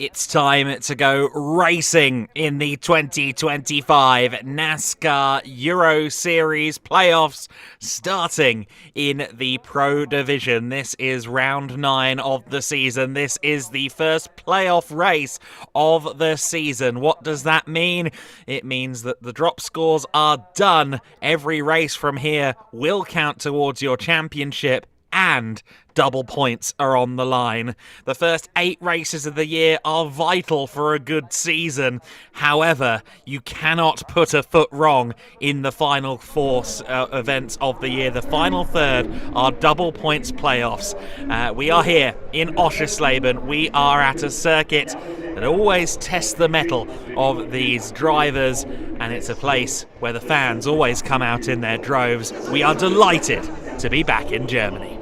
It's time to go racing in the 2025 NASCAR Euro Series playoffs, starting in the Pro Division. This is round 9 of the season. This is the first playoff race of the season. What does that mean? It means that the drop scores are done. Every race from here will count towards your championship, and double points are on the line. The first 8 races of the year are vital for a good season. However, you cannot put a foot wrong in the final 4 events of the year. The final third are double points playoffs. We are here in Oschersleben. We are at a circuit that always tests the mettle of these drivers, and it's a place where the fans always come out in their droves. We are delighted to be back in Germany.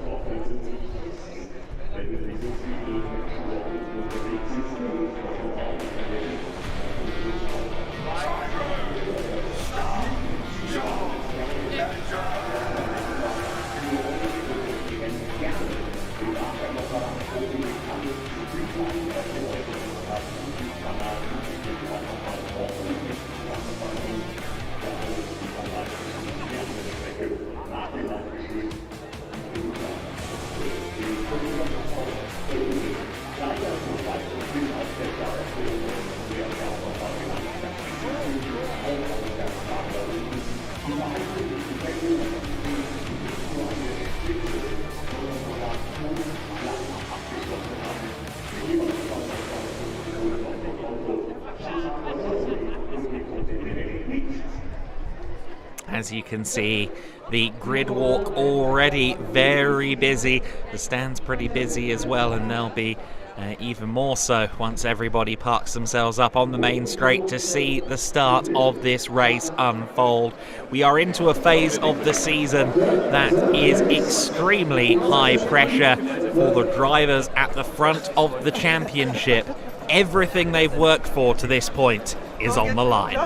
As you can see, the grid walk already very busy. The stand's pretty busy as well, and they'll be even more so once everybody parks themselves up on the main straight to see the start of this race unfold. We are into a phase of the season that is extremely high pressure for the drivers at the front of the championship. Everything they've worked for to this point is on the line.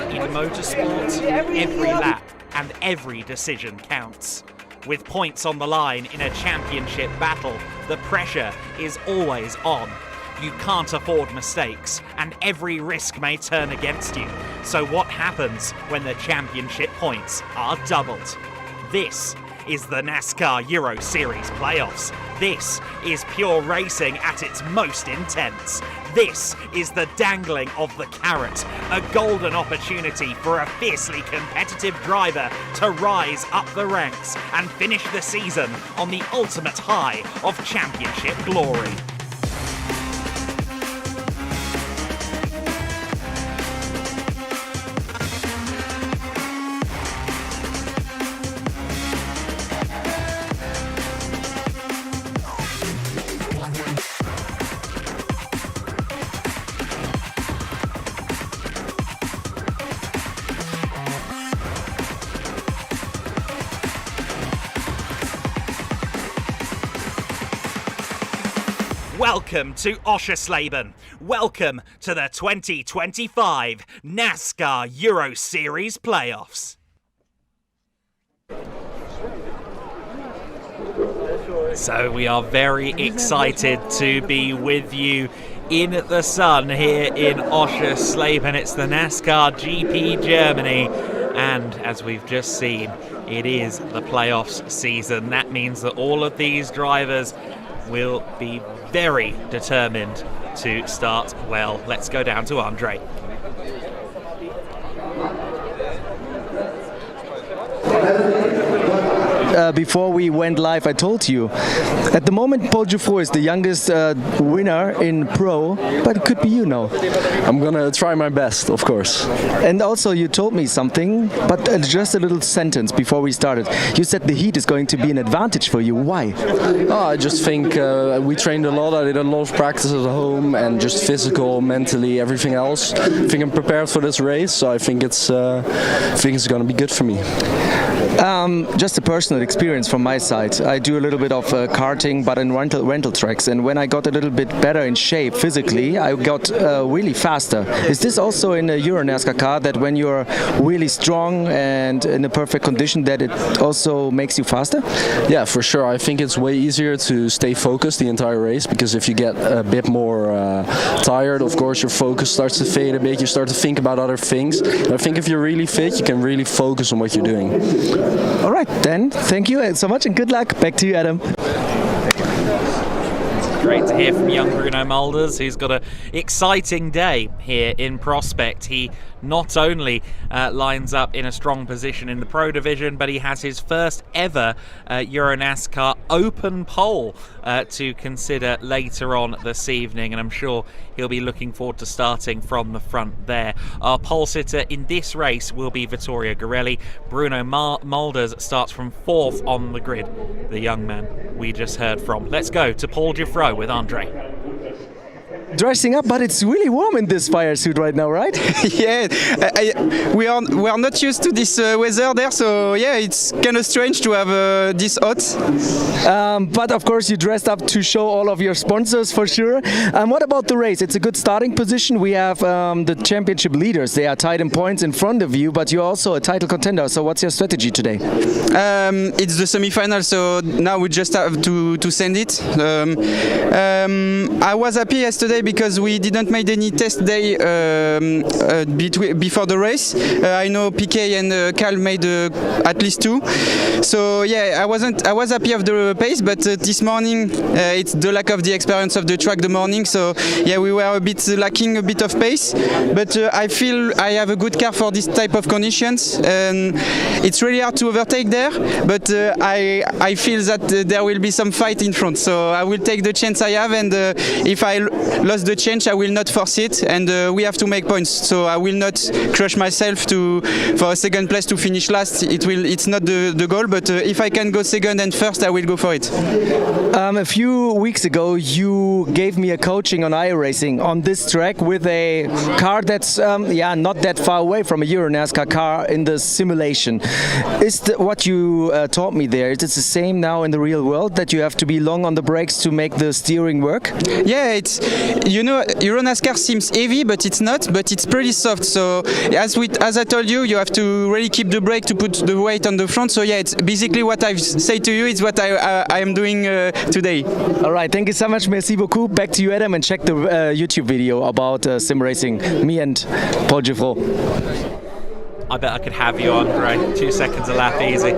In motorsport, every lap and every decision counts. With points on the line in a championship battle, the pressure is always on. You can't afford mistakes, and every risk may turn against you. So what happens when the championship points are doubled? This is the NASCAR Euro Series playoffs. This is pure racing at its most intense. This is the dangling of the carrot, a golden opportunity for a fiercely competitive driver to rise up the ranks and finish the season on the ultimate high of championship glory. Welcome to Oschersleben. Welcome to the 2025 NASCAR Euro Series playoffs. So we are very excited to be with you in the sun here in Oschersleben. It's the NASCAR GP Germany, and as we've just seen, it is the playoffs season. That means that all of these drivers will be very determined to start well. Let's go down to Andre. Before we went live, I told you, at the moment, Podium is the youngest winner in Pro, but it could be you now. I'm gonna try my best, of course. And also, you told me something, but just a little sentence before we started. You said the heat is going to be an advantage for you. Why? I just think we trained a lot. I did a lot of practice at home, and just physical, mentally, everything else. I think I'm prepared for this race, so I think it's gonna be good for me. Just a personal experience from my side. I do a little bit of karting, but in rental tracks. And when I got a little bit better in shape physically, I got really faster. Is this also in a Euro NASCAR car, that when you're really strong and in a perfect condition, that it also makes you faster? Yeah, for sure. I think it's way easier to stay focused the entire race, because if you get a bit more tired, of course your focus starts to fade a bit. You start to think about other things. And I think if you're really fit, you can really focus on what you're doing. All right, then. Thank you so much and good luck. Back to you, Adam. Great to hear from young Bruno Mulders, who's got an exciting day here in Prospect. He not only lines up in a strong position in the Pro Division, but he has his first ever Euro NASCAR open pole to consider later on this evening, and I'm sure he'll be looking forward to starting from the front there. Our pole sitter in this race will be Vittorio Gorelli. Bruno Mulders starts from 4th on the grid, the young man we just heard from. Let's go to Paul Giffreau with Andre. Dressing up, but it's really warm in this fire suit right now, right? Yeah, we are not used to this weather there, so yeah, it's kind of strange to have this hot. But of course, you dressed up to show all of your sponsors for sure. What about the race? It's a good starting position. We have the championship leaders. They are tied in points in front of you, but you're also a title contender. So what's your strategy today? It's the semi-final, so now we just have to send it. I was happy yesterday because we didn't make any test day before the race. I know PK and Cal made at least 2. So yeah, I was happy of the pace, but this morning it's the lack of the experience of the track the morning. So yeah, we were a bit lacking a bit of pace, but I feel I have a good car for this type of conditions. And it's really hard to overtake there, but I feel that there will be some fight in front. So I will take the chance I have, and if I lost the chance, I will not force it, and we have to make points. So I will not crush myself for a second place to finish last. It's not the goal, but if I can go second and first, I will go for it. A few weeks ago, you gave me a coaching on iRacing on this track with a car that's not that far away from a Euro NASCAR car in the simulation. Is what you taught me there, is it the same now in the real world, that you have to be long on the brakes to make the steering work? Yeah, it's, you know, Euro NASCAR seems heavy, but it's not. But it's pretty soft. So as I told you, you have to really keep the brake to put the weight on the front. So yeah, it's basically what I've said to you. It's what I am doing today. All right, thank you so much. Merci beaucoup. Back to you, Adam, and check the YouTube video about sim racing. Me and Paul Giffreau. I bet I could have you, Andre. 2 seconds a lap, easy.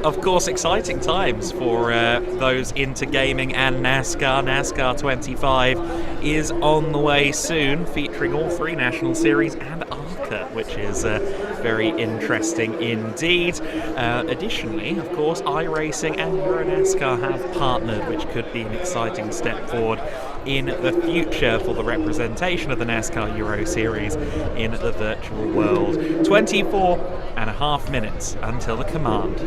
Of course, exciting times for those into gaming and NASCAR. NASCAR 25 is on the way soon, featuring all 3 National Series and ARCA, which is very interesting indeed. Additionally, of course, iRacing and Euro NASCAR have partnered, which could be an exciting step forward in the future for the representation of the NASCAR Euro Series in the virtual world. 24 and a half minutes until the command.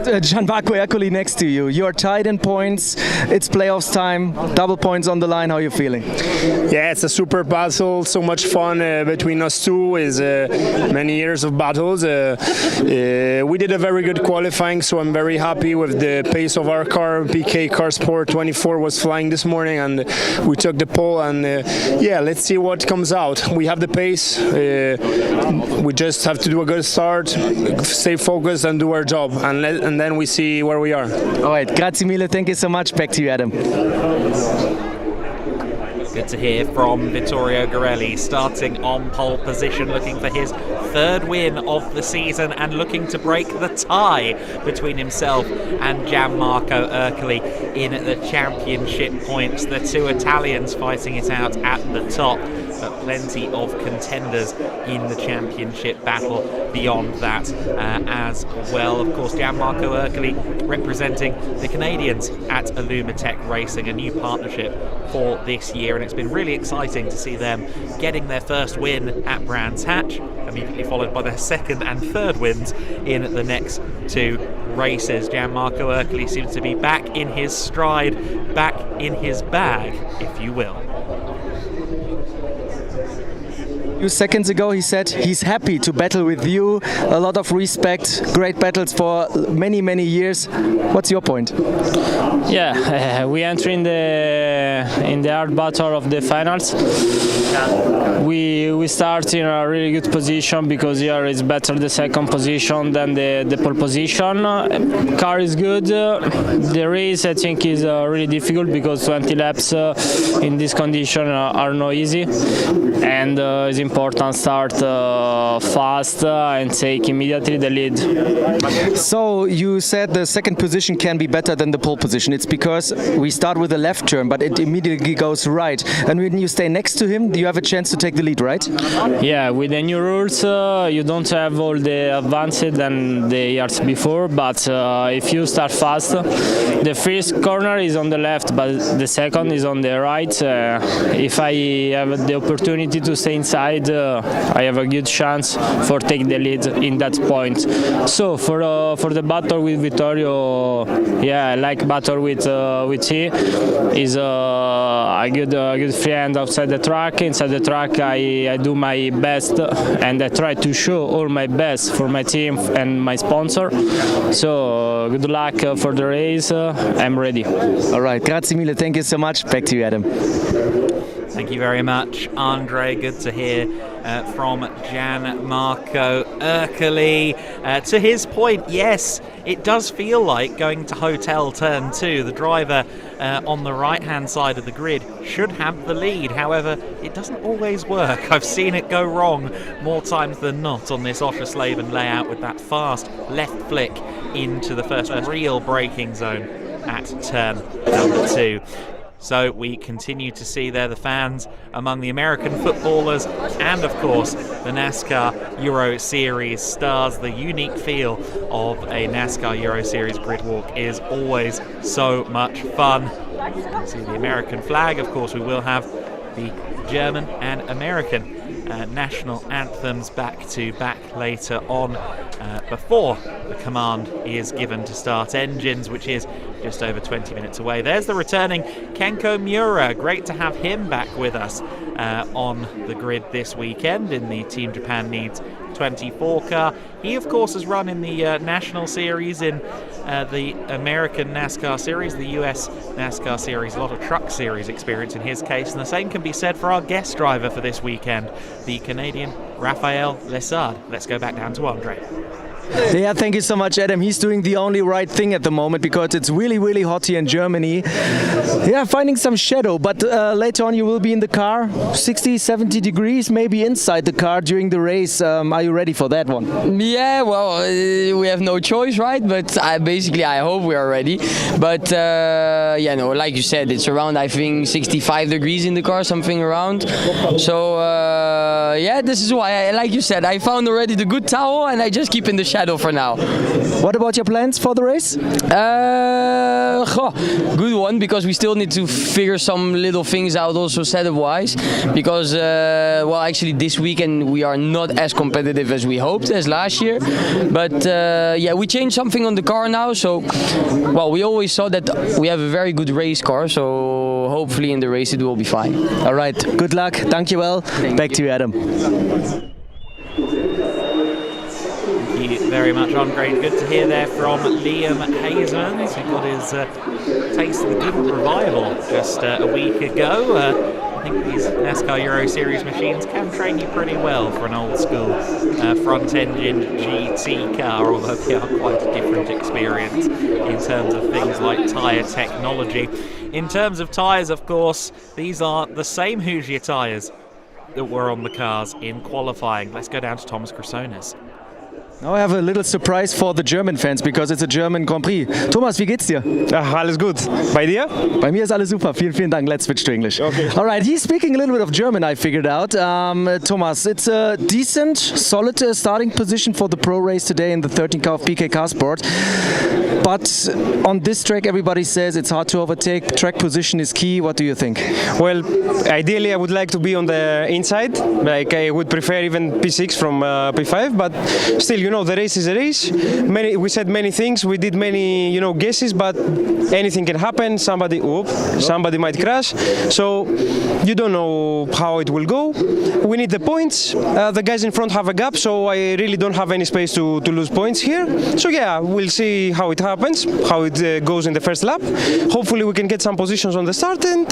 Gianmarco Ercoli next to you. You're tied in points. It's playoffs time. Double points on the line. How are you feeling? Yeah, it's a super battle. So much fun between us two. Is many years of battles. We did a very good qualifying, so I'm very happy with the pace of our car. PK Car Sport 24 was flying this morning, and we took the pole. And yeah, let's see what comes out. We have the pace. We just have to do a good start, stay focused, and do our job. And then we see where we are. All right, grazie mille. Thank you so much. Back to you, Adam. Good to hear from Vittorio Gorelli, starting on pole position, looking for his 3rd win of the season and looking to break the tie between himself and Gianmarco Ercoli in the championship points. The 2 Italians fighting it out at the top, but plenty of contenders in the championship battle beyond that as well. Of course, Gianmarco Ercoli representing the Canadians at Illumitech Racing, a new partnership for this year, and it's been really exciting to see them getting their first win at Brands Hatch, immediately followed by their 2nd and 3rd wins in the next 2 races. Gianmarco Ercoli seems to be back in his stride, back in his bag, if you will. few seconds ago he said he's happy to battle with you. A lot of respect, great battles for many, many years. What's your point? Yeah, we enter in the hard battle of the finals. We start in a really good position because here is better the second position than the pole position. Car is good. The race I think is really difficult because 20 laps in this condition are not easy, and it's important start fast and take immediately the lead. So you said the second position can be better than the pole position. It's because we start with a left turn, but it immediately goes right. And when you stay next to him, you have a chance to take the lead, right? Yeah, with the new rules, you don't have all the advances than the years before. But if you start fast, the first corner is on the left, but the second is on the right. If I have the opportunity to stay inside, I have a good chance for take the lead in that point. So for the battle with Vittorio, yeah, I like battle with he. He's a good friend outside the track. Inside the track, I do my best and I try to show all my best for my team and my sponsor. So good luck for the race. I'm ready. All right, grazie mille. Thank you so much. Back to you, Adam. Thank you very much, Andre. Good to hear from Gianmarco Ercoli. To his point, yes, it does feel like going to Hotel Turn 2. The driver on the right-hand side of the grid should have the lead. However, it doesn't always work. I've seen it go wrong more times than not on this Oschersleben layout with that fast left flick into the first real braking zone at turn number 2. So we continue to see there the fans among the American footballers and, of course, the NASCAR Euro Series stars. The unique feel of a NASCAR Euro Series grid walk is always so much fun. You can see the American flag. Of course, we will have the German and American national anthems back to back later on before the command is given to start engines, which is just over 20 minutes away. There's the returning Kenko Miura. Great to have him back with us on the grid this weekend in the Team Japan Needs 24 car. He, of course, has run in the National Series, in the American NASCAR Series, the US NASCAR Series, a lot of Truck Series experience in his case, and the same can be said for our guest driver for this weekend, the Canadian Raphael Lessard. Let's go back down to Andre. Yeah, thank you so much, Adam. He's doing the only right thing at the moment because it's really, really hot here in Germany. Yeah, finding some shadow, but later on you will be in the car, 60, 70 degrees, maybe inside the car during the race. Are you ready for that one? Yeah, well, we have no choice, right? But I hope we are ready. But yeah, no, like you said, it's around, I think, 65 degrees in the car, something around. So yeah, this is why, like you said, I found already the good towel and I just keep in the shadow for now. What about your plans for the race? Good one, because we still need to figure some little things out also setup-wise, because well, actually this weekend we are not as competitive as we hoped as last year, but yeah, we changed something on the car now, so well, we always saw that we have a very good race car, so hopefully in the race it will be fine. All right, good luck. Thank you. Well, back to you, Adam. Thank you very much, Andre. Good to hear there from Liam Hezemans, who got his taste of the good revival just a week ago. I think these NASCAR Euro Series machines can train you pretty well for an old school front-engine GT car, although they are quite a different experience in terms of things like tyre technology. In terms of tyres, of course, these are the same Hoosier tyres that were on the cars in qualifying. Let's go down to Thomas Cressones. Now I have a little surprise for the German fans because it's a German Grand Prix. Thomas, wie geht's dir? Ach, alles gut. Bei dir? Bei mir ist alles super. Vielen, vielen Dank. Let's switch to English. Okay. All right, he's speaking a little bit of German, I figured out. Thomas, it's a decent, solid starting position for the pro race today in the 13 car of PK Car Sport. But on this track, everybody says it's hard to overtake. Track position is key. What do you think? Well, ideally I would like to be on the inside. Like I would prefer even P6 from P5, but still, the race is a race. We said many things. We did many, guesses, but anything can happen. Somebody might crash. So you don't know how it will go. We need the points. The guys in front have a gap, so I really don't have any space to lose points here. So yeah, we'll see how it happens, how it goes in the first lap. Hopefully we can get some positions on the start and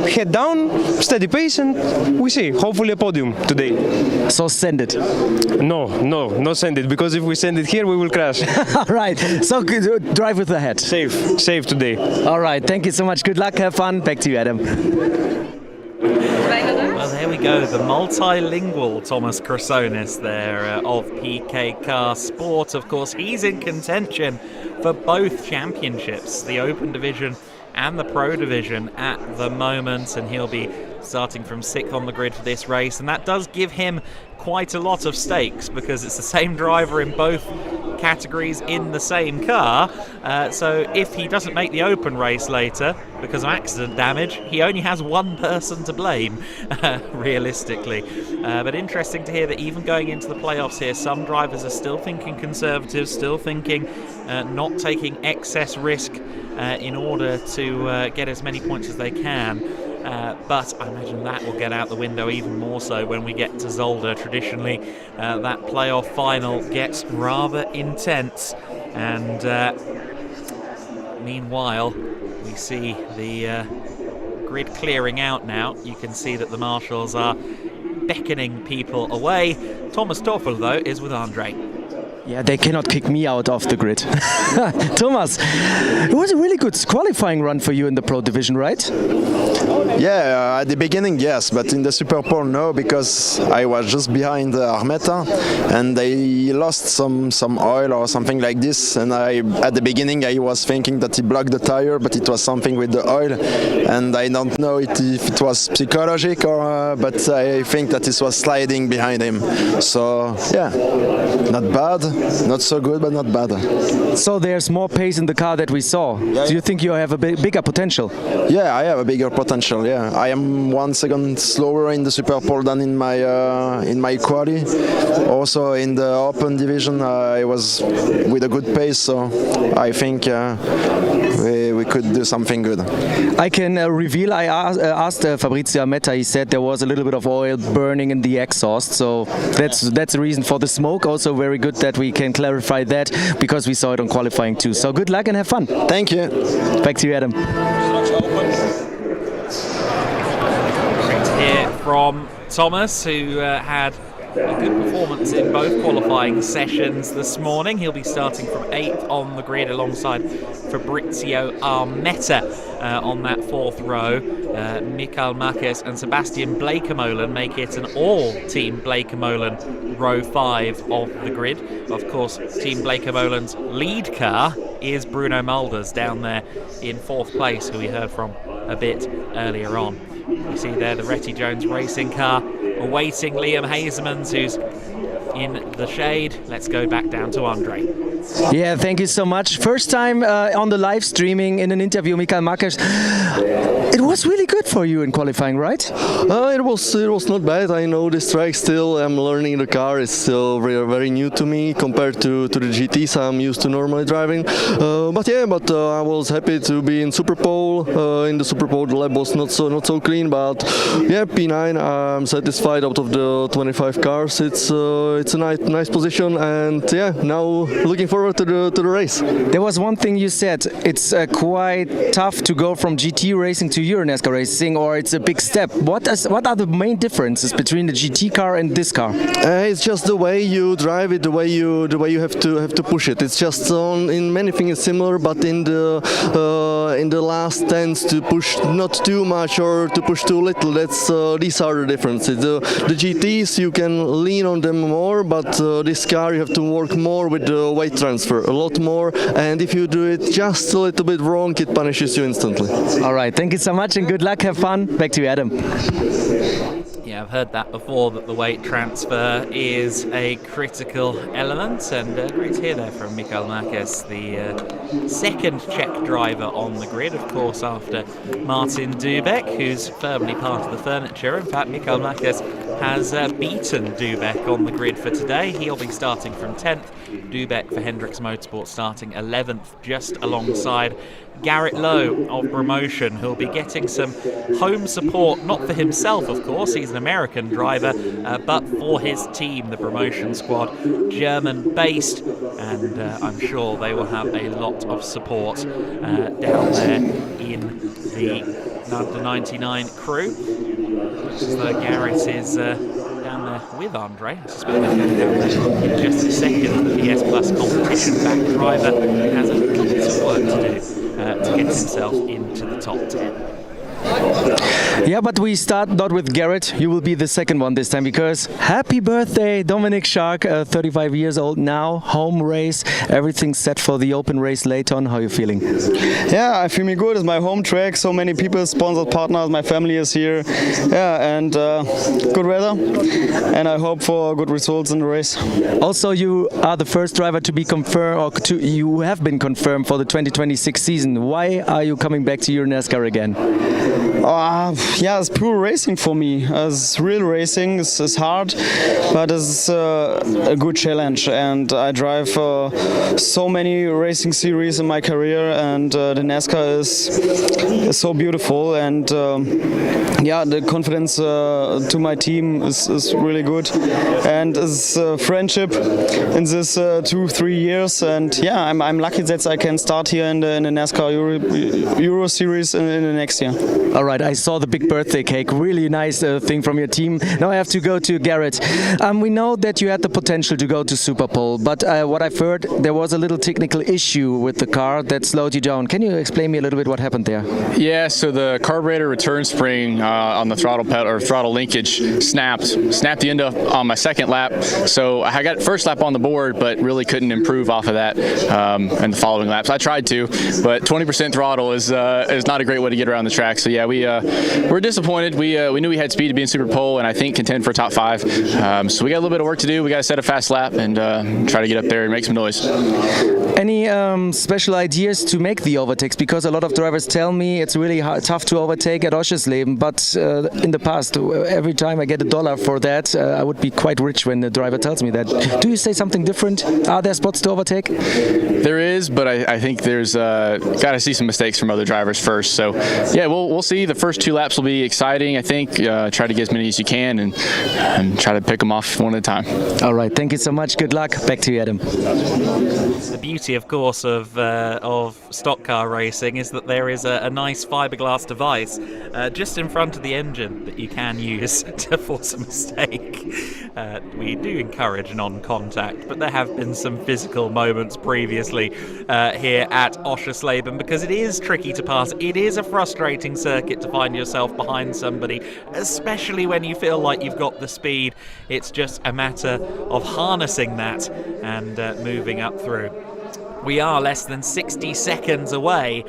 head down, steady pace, and we see. Hopefully a podium today. So send it. No, not send it, because if we send it here, we will crash. All right, so drive with the head. Safe today. All right, thank you so much. Good luck, have fun. Back to you, Adam. Well, there we go, the multilingual Thomas Chrysonis there of PK Car Sport. Of course, he's in contention for both championships, the Open Division and the Pro Division at the moment, and he'll be starting from 6th on the grid for this race, and that does give him quite a lot of stakes because it's the same driver in both categories in the same car. So if he doesn't make the open race later because of accident damage, he only has one person to blame, realistically. But interesting to hear that even going into the playoffs here, some drivers are still thinking conservative, still thinking not taking excess risk in order to get as many points as they can. But I imagine that will get out the window even more so when we get to Zolder. Traditionally, that playoff final gets rather intense, and meanwhile we see the grid clearing out now. You can see that the marshals are beckoning people away. Thomas Toffel, though, is with Andre. Yeah, they cannot kick me out of the grid. Thomas, it was a really good qualifying run for you in the Pro Division, right? Yeah, at the beginning, yes, but in the Super Bowl, no, because I was just behind Armetta and they lost some oil or something like this. And at the beginning, I was thinking that he blocked the tire, but it was something with the oil. And I don't know if it was psychologic or, but I think that it was sliding behind him. So, yeah, not bad. Not so good, but not bad. So there's more pace in the car that we saw. Yeah. Do you think you have a bigger potential? Yeah, I have a bigger potential. Yeah, I am 1 second slower in the Super Bowl than in my quali. Also in the Open Division, I was with a good pace. So I think we could do something good. I can reveal. I asked Fabrizio Armetta. He said there was a little bit of oil burning in the exhaust. So that's the reason for the smoke. Also very good that we can clarify that because we saw it on qualifying too. So good luck and have fun. Thank you. Back to you, Adam. Great to hear from Thomas, who had a good performance in both qualifying sessions this morning. He'll be starting from 8th on the grid alongside Fabrizio Armetta on that 4th row. Mikael Marquez and Sebastian Bleekemolen make it an all-team Bleekemolen row 5 of the grid. Of course, Team Bleekemolen's lead car is Bruno Mulders down there in 4th place, who we heard from a bit earlier on. You see there the Retty Jones racing car awaiting Liam Hezemans, who's in the shade. Let's go back down to Andre. Yeah, thank you so much. First time on the live streaming in an interview, Mikael Marquez. It was really good for you in qualifying, right? It was not bad. I know this track still. I'm learning the car. It's still very, very new to me compared to the GTs I'm used to normally driving. But I was happy to be in Super Bowl. In the Super Bowl, the lap was not so clean, but yeah, P9. I'm satisfied out of the 25 cars. It's a nice position, and yeah, now looking forward to the race. There was one thing you said. It's quite tough to go from GT racing to Euro NASCAR racing, or it's a big step. What are the main differences between the GT car and this car? It's just the way you drive it, the way you have to push it. It's just in many things it's similar, but in the last tends to push not too much or to push too little. These are the differences. The GTs you can lean on them more, but this car you have to work more with the weight transfer, a lot more. And if you do it just a little bit wrong, it punishes you instantly. All right, thank you so much and good luck. Have fun. Back to you, Adam. Yeah, Yeah, I've heard that before, that the weight transfer is a critical element, and great to hear there from Michael Marquez, the second Czech driver on the grid, of course, after Martin Dubek, who's firmly part of the furniture. In fact, Michael Marquez has beaten Dubek on the grid for today. He'll be starting from 10th. Dubek for Hendricks Motorsport starting 11th, just alongside Garrett Lowe of Promotion, who'll be getting some home support, not for himself, of course, he's an American driver, but for his team, the Promotion squad, German-based, and I'm sure they will have a lot of support down there in the Under 99 crew. Looks as though Garrett is down there with Andre. I suspect they're going down there in just a second. The PS Plus competition back driver has a little bit of work to do to get himself into the top 10. Yeah, but we start not with Garrett. You will be the second one this time, because happy birthday, Dominic Shark, 35 years old now, home race, everything set for the open race later on. How are you feeling? Yeah, I feel me good. It's my home track, so many people, sponsored partners, my family is here. Yeah, and good weather, and I hope for good results in the race. Also, you are the first driver to be confirmed, or you have been confirmed for the 2026 season. Why are you coming back to Euro NASCAR again? Yeah, it's pure racing for me. It's real racing. It's hard, but it's a good challenge. And I drive so many racing series in my career, and the NASCAR is so beautiful. And yeah, the confidence to my team is really good. And it's friendship in this 2-3 years. And yeah, I'm lucky that I can start here in the NASCAR Euro Series in the next year. All right, I saw the big birthday cake. Really nice thing from your team. Now I have to go to Garrett. We know that you had the potential to go to Super Pole, but what I've heard, there was a little technical issue with the car that slowed you down. Can you explain me a little bit what happened there? Yeah, so the carburetor return spring on the throttle pedal or throttle linkage snapped the end up on my second lap. So I got first lap on the board, but really couldn't improve off of that in the following laps. I tried to, but 20% throttle is not a great way to get around the track. So yeah, we're disappointed. We knew we had speed to be in Super Pole and I think contend for top 5. So we got a little bit of work to do. We got to set a fast lap and try to get up there and make some noise. Any special ideas to make the overtakes? Because a lot of drivers tell me it's really tough to overtake at Oschersleben, but in the past, every time I get $1 for that, I would be quite rich when the driver tells me that. Do you say something different? Are there spots to overtake? There is, but I think there's got to see some mistakes from other drivers first. So yeah, we'll see. The first 2 laps will be exciting, I think. Try to get as many as you can and try to pick them off one at a time. All right, thank you so much. Good luck. Back to you, Adam. The beauty, of course, of stock car racing is that there is a nice fiberglass device just in front of the engine that you can use to force a mistake. We do encourage non-contact, but there have been some physical moments previously here at Oschersleben, because it is tricky to pass. It is a frustrating circuit to find yourself behind somebody, especially when you feel like you've got the speed. It's just a matter of harnessing that and moving up through. We are less than 60 seconds away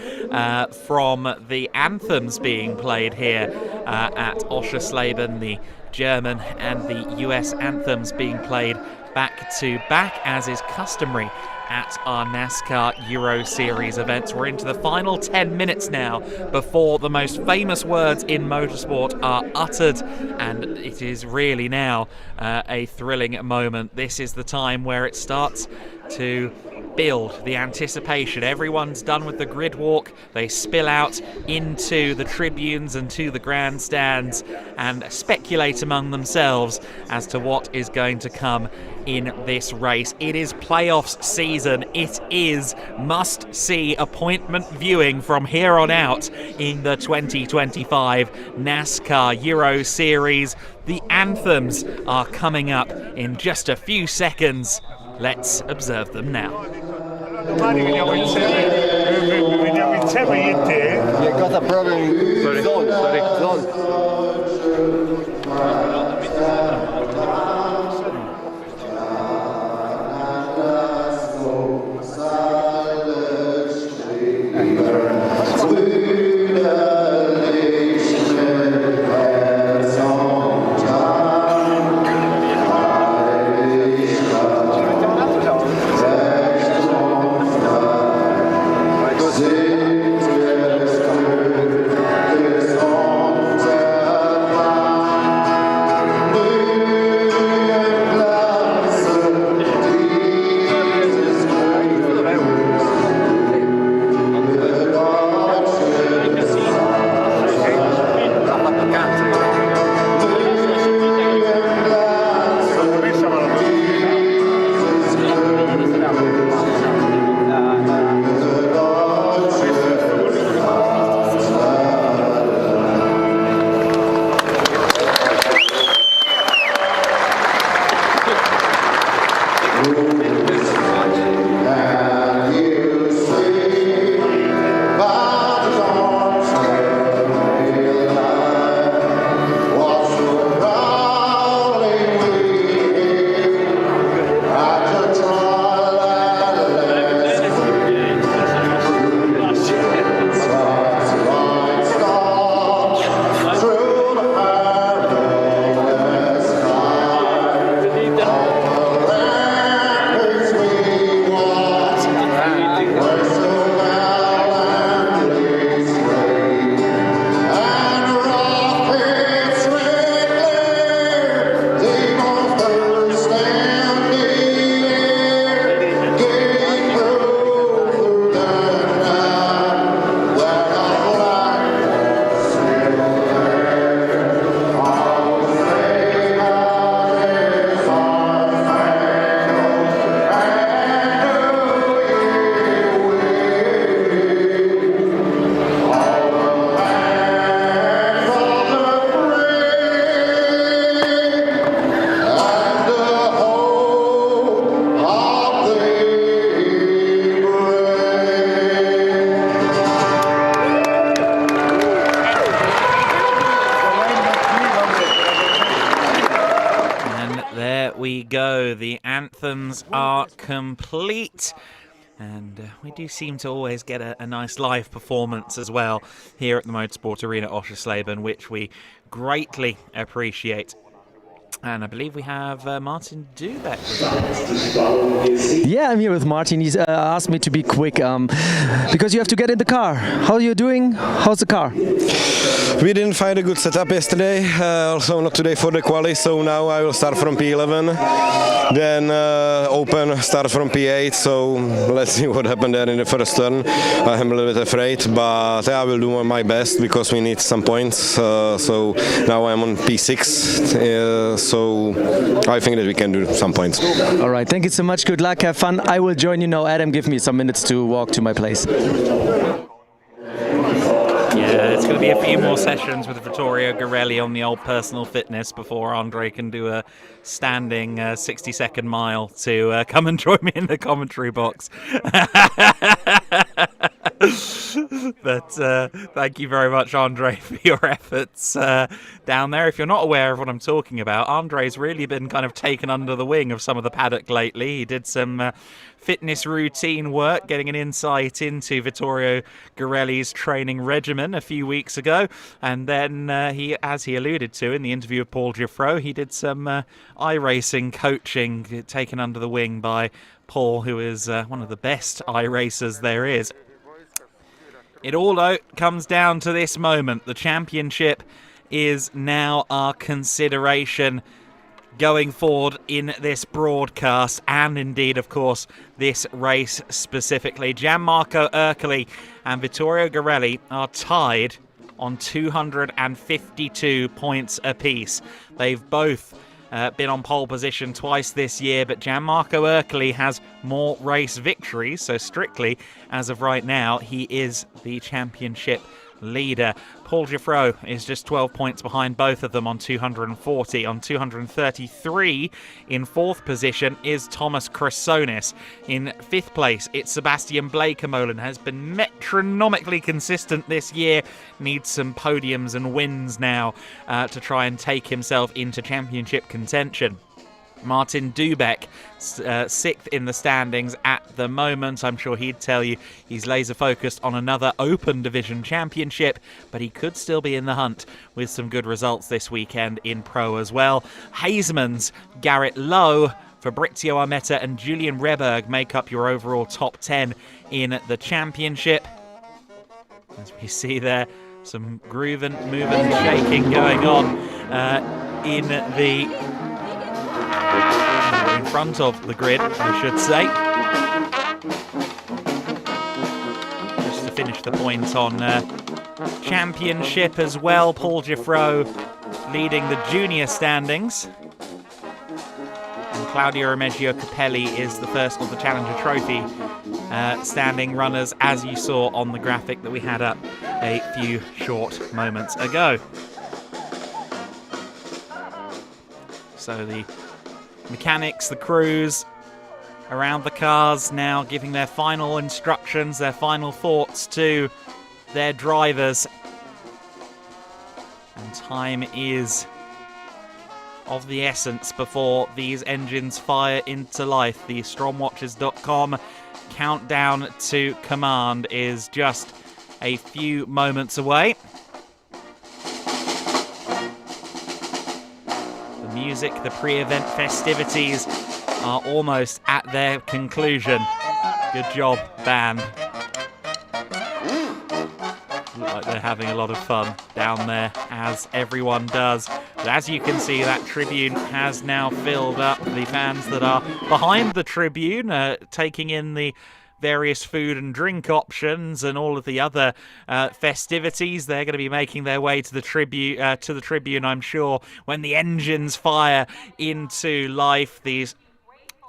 from the anthems being played here at Oschersleben, the German and the US anthems being played back to back, as is customary at our NASCAR Euro Series events. We're into the final 10 minutes now before the most famous words in motorsport are uttered, and it is really now a thrilling moment. This is the time where it starts to build, the anticipation. Everyone's done with the grid walk. They spill out into the tribunes and to the grandstands and speculate among themselves as to what is going to come in this race. It is playoffs season. It is must-see appointment viewing from here on out in the 2025 NASCAR Euro Series. The anthems are coming up in just a few seconds. Let's observe them now. Domani veniamo insieme io e te. You got a problem. Zone. go. The anthems are complete. And we do seem to always get a nice live performance as well here at the Motorsport Arena Oschersleben, which we greatly appreciate. And I believe we have Martin Dubeck with us. Yeah, I'm here with Martin. He's asked me to be quick because you have to get in the car. How are you doing? How's the car? We didn't find a good setup yesterday, also not today for the quali, so now I will start from P11, then open, start from P8, so let's see what happened there in the first turn. I'm a little bit afraid, but I will do my best because we need some points, so now I'm on P6, so I think that we can do some points. All right, thank you so much, good luck, have fun. I will join you now. Adam, give me some minutes to walk to my place. Yeah, it's going to be a few more sessions with Vittorio Garelli on the old personal fitness before Andre can do a standing 60-second mile to come and join me in the commentary box. But thank you very much, Andre, for your efforts down there. If you're not aware of what I'm talking about, Andre's really been kind of taken under the wing of some of the paddock lately. He did some fitness routine work, getting an insight into Vittorio Garelli's training regimen a few weeks ago. And then he, as he alluded to in the interview with Paul Giffreau, he did some iRacing coaching taken under the wing by Paul, who is one of the best iRacers there is. It all comes down to this moment. The championship is now our consideration going forward in this broadcast, and indeed, of course, this race specifically. Gianmarco Ercoli and Vittorio Garelli are tied on 252 points apiece. They've both been on pole position twice this year, but Gianmarco Ercoli has more race victories, so strictly, as of right now, he is the championship leader. Paul Giffreau is just 12 points behind both of them on 240. On 233 in fourth position is Thomas Chrysonis. In fifth place, it's Sebastian Blekemolen. Has been metronomically consistent this year. Needs some podiums and wins now to try and take himself into championship contention. Martin Dubeck, sixth in the standings at the moment. I'm sure he'd tell you he's laser focused on another Open Division championship, but he could still be in the hunt with some good results this weekend in Pro as well. Hezemans, Garrett Lowe, Fabrizio Armetta and Julian Reberg make up your overall top 10 in the championship. As we see there, some grooving, moving, shaking going on in front of the grid, I should say. Just to finish the point on championship as well, Paul Giffreau leading the junior standings. And Claudio Remeggio Capelli is the first of the Challenger Trophy standing runners, as you saw on the graphic that we had up a few short moments ago. So the mechanics, the crews around the cars now giving their final instructions, their final thoughts to their drivers. And time is of the essence before these engines fire into life. The stromwatches.com countdown to command is just a few moments away. The music, the pre-event festivities are almost at their conclusion. Good job, band. Look like they're having a lot of fun down there, as everyone does. But as you can see, that tribune has now filled up. The fans that are behind the tribune taking in the various food and drink options and all of the other festivities. They're going to be making their way to the tribune, I'm sure, when the engines fire into life. These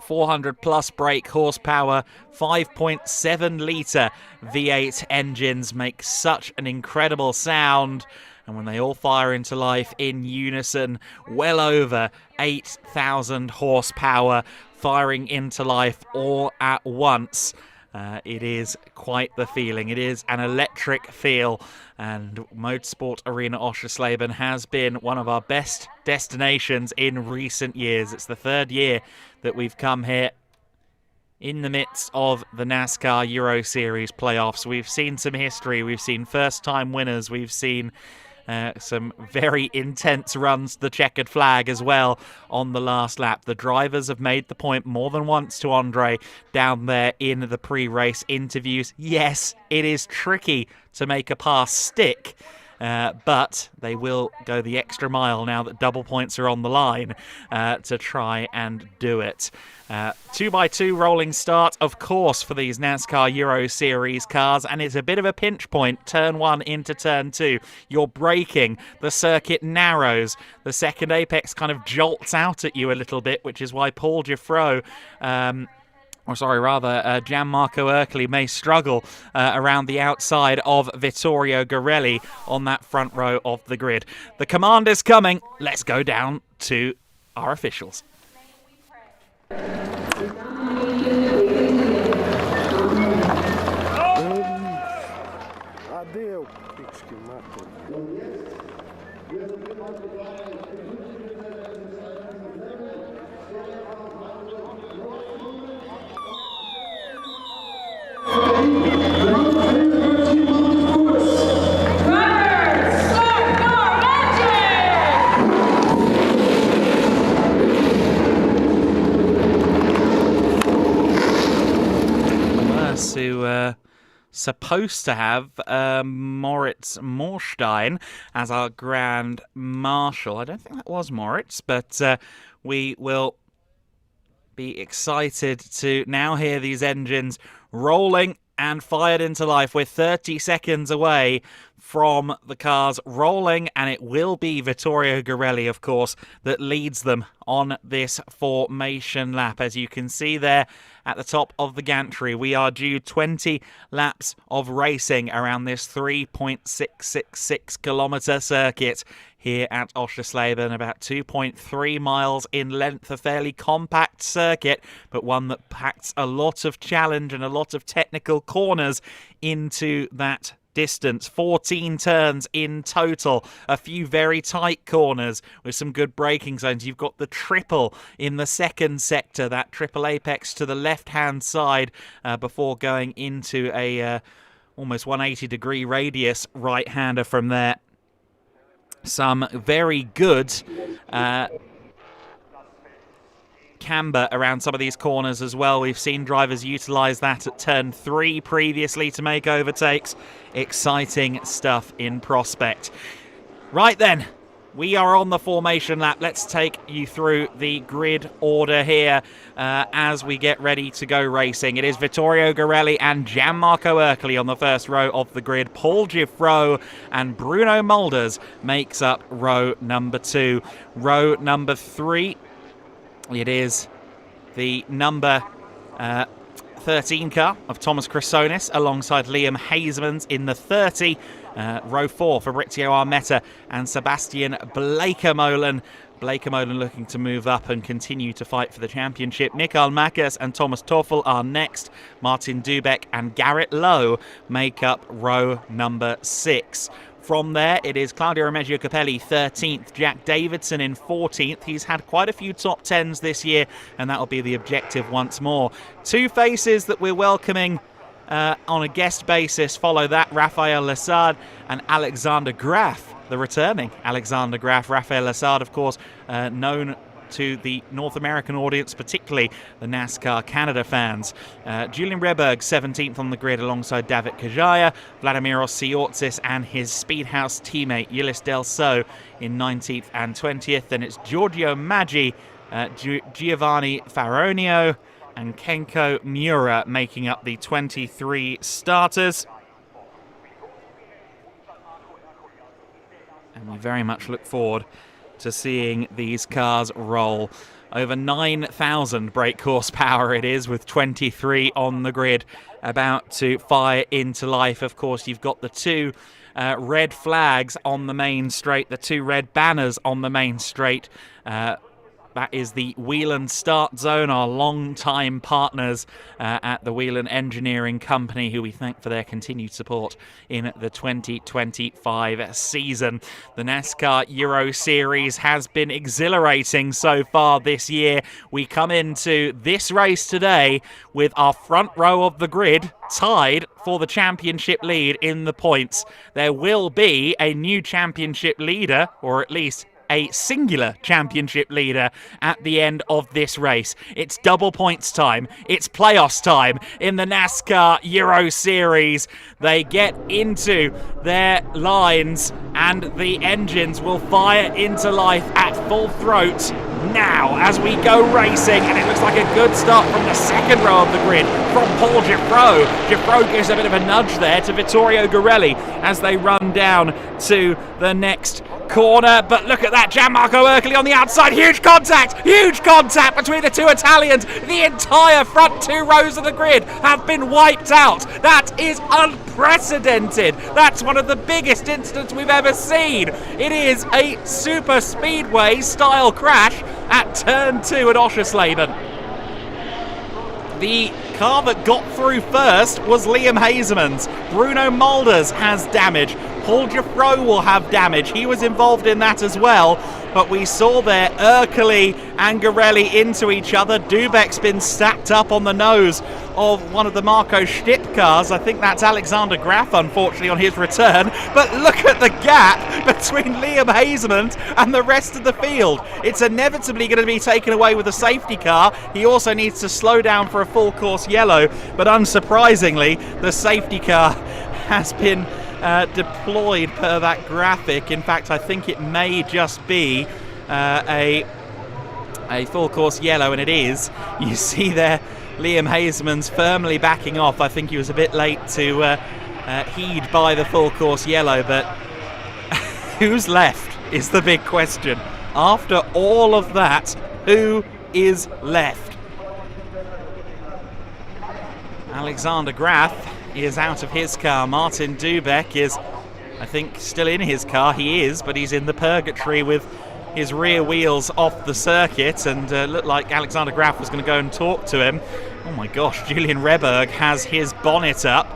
400 plus brake horsepower, 5.7 litre V8 engines make such an incredible sound. And when they all fire into life in unison, well over 8,000 horsepower firing into life all at once. It is quite the feeling. It is an electric feel, and Motorsport Arena Oschersleben has been one of our best destinations in recent years. It's the third year that we've come here in the midst of the NASCAR Euro Series playoffs. We've seen some history. We've seen first-time winners. We've seen some very intense runs to the checkered flag as well on the last lap. The drivers have made the point more than once to Andre down there in the pre-race interviews. Yes, it is tricky to make a pass stick, but they will go the extra mile now that double points are on the line to try and do it. 2x2 rolling start, of course, for these NASCAR Euro Series cars, and it's a bit of a pinch point, turn 1 into turn 2. You're braking, the circuit narrows, the second apex kind of jolts out at you a little bit, which is why Paul Giffreau Gianmarco Ercoli may struggle around the outside of Vittorio Garelli on that front row of the grid. The command is coming. Let's go down to our officials. Who supposed to have Moritz Morstein as our Grand Marshal. I don't think that was Moritz, but we will be excited to now hear these engines rolling and fired into life. We're 30 seconds away from the cars rolling, and it will be Vittorio Garelli, of course, that leads them on this formation lap. As you can see there at the top of the gantry, we are due 20 laps of racing around this 3.666 kilometre circuit here at Oschersleben, about 2.3 miles in length, a fairly compact circuit, but one that packs a lot of challenge and a lot of technical corners into that distance. 14 turns in total, a few very tight corners with some good braking zones. You've got the triple in the second sector, that triple apex to the left-hand side before going into a almost 180-degree radius right-hander from there. Some very good camber around some of these corners as well. We've seen drivers utilise that at turn 3 previously to make overtakes. Exciting stuff in prospect. Right then, we are on the formation lap. Let's take you through the grid order here as we get ready to go racing. It is Vittorio Garelli and Gianmarco Ercoli on the first row of the grid. Paul Giffreau and Bruno Mulders makes up row number 2. Row number 3, it is the number 13 car of Thomas Chrysonis alongside Liam Hezemans in the 30. Row 4, Fabrizio Armetta and Sebastian Blakemolen. Blakemolen looking to move up and continue to fight for the championship. Nick Almakas and Thomas Toffel are next. Martin Dubeck and Garrett Lowe make up row number 6. From there, it is Claudio Remeggio Capelli 13th, Jack Davidson in 14th. He's had quite a few top 10s this year, and that'll be the objective once more. Two faces that we're welcoming on a guest basis follow that, Rafael Lessard and Alexander Graf, the returning Alexander Graf. Rafael Lessard, of course, known to the North American audience, particularly the NASCAR Canada fans. Julian Reberg, 17th on the grid alongside David Kajaya, Vladimiros Siortsis and his Speedhouse teammate Ulyss Delso in 19th and 20th. Then it's Giorgio Maggi, Giovanni Faronio and Kenko Miura making up the 23 starters. And we very much look forward to seeing these cars roll. Over 9,000 brake horsepower it is, with 23 on the grid about to fire into life. Of course, you've got the two red flags on the main straight, the two red banners on the main straight, That is the Whelan Start Zone, our long-time partners at the Whelan Engineering Company, who we thank for their continued support in the 2025 season. The NASCAR Euro Series has been exhilarating so far this year. We come into this race today with our front row of the grid tied for the championship lead in the points. There will be a new championship leader, or at least a singular championship leader at the end of this race. It's double points time. It's playoffs time in the NASCAR Euro Series. They get into their lines and the engines will fire into life at full throat now as we go racing, and it looks like a good start from the second row of the grid from Paul Giffreau. Giffreau gives a bit of a nudge there to Vittorio Gorelli as they run down to the next corner, but look at that, Gianmarco Ercoli on the outside, huge contact between the two Italians. The entire front two rows of the grid have been wiped out. That is unprecedented. That's one of the biggest incidents we've ever seen. It is a super speedway style crash at turn 2 at Oschersleben. The car that got through first was Liam Hezemans. Bruno Mulders has damage. Paul Giffreau will have damage. He was involved in that as well. But we saw there Ercoli and Gorelli into each other. Dubek's been stacked up on the nose of one of the Marco Stipp cars. I think that's Alexander Graf, unfortunately, on his return. But look at the gap between Liam Hezemans and the rest of the field. It's inevitably going to be taken away with a safety car. He also needs to slow down for a full course yellow. But unsurprisingly, the safety car has been deployed per that graphic. In fact, I think it may just be a full course yellow, and it is. You see there Liam Hezemans firmly backing off. I think he was a bit late to heed by the full course yellow, but who's left is the big question. After all of that, who is left? Alexander Graf is out of his car. Martin Dubek is, I think, still in his car. He is, but he's in the purgatory with his rear wheels off the circuit, and looked like Alexander Graf was going to go and talk to him. Oh my gosh, Julian Reberg has his bonnet up.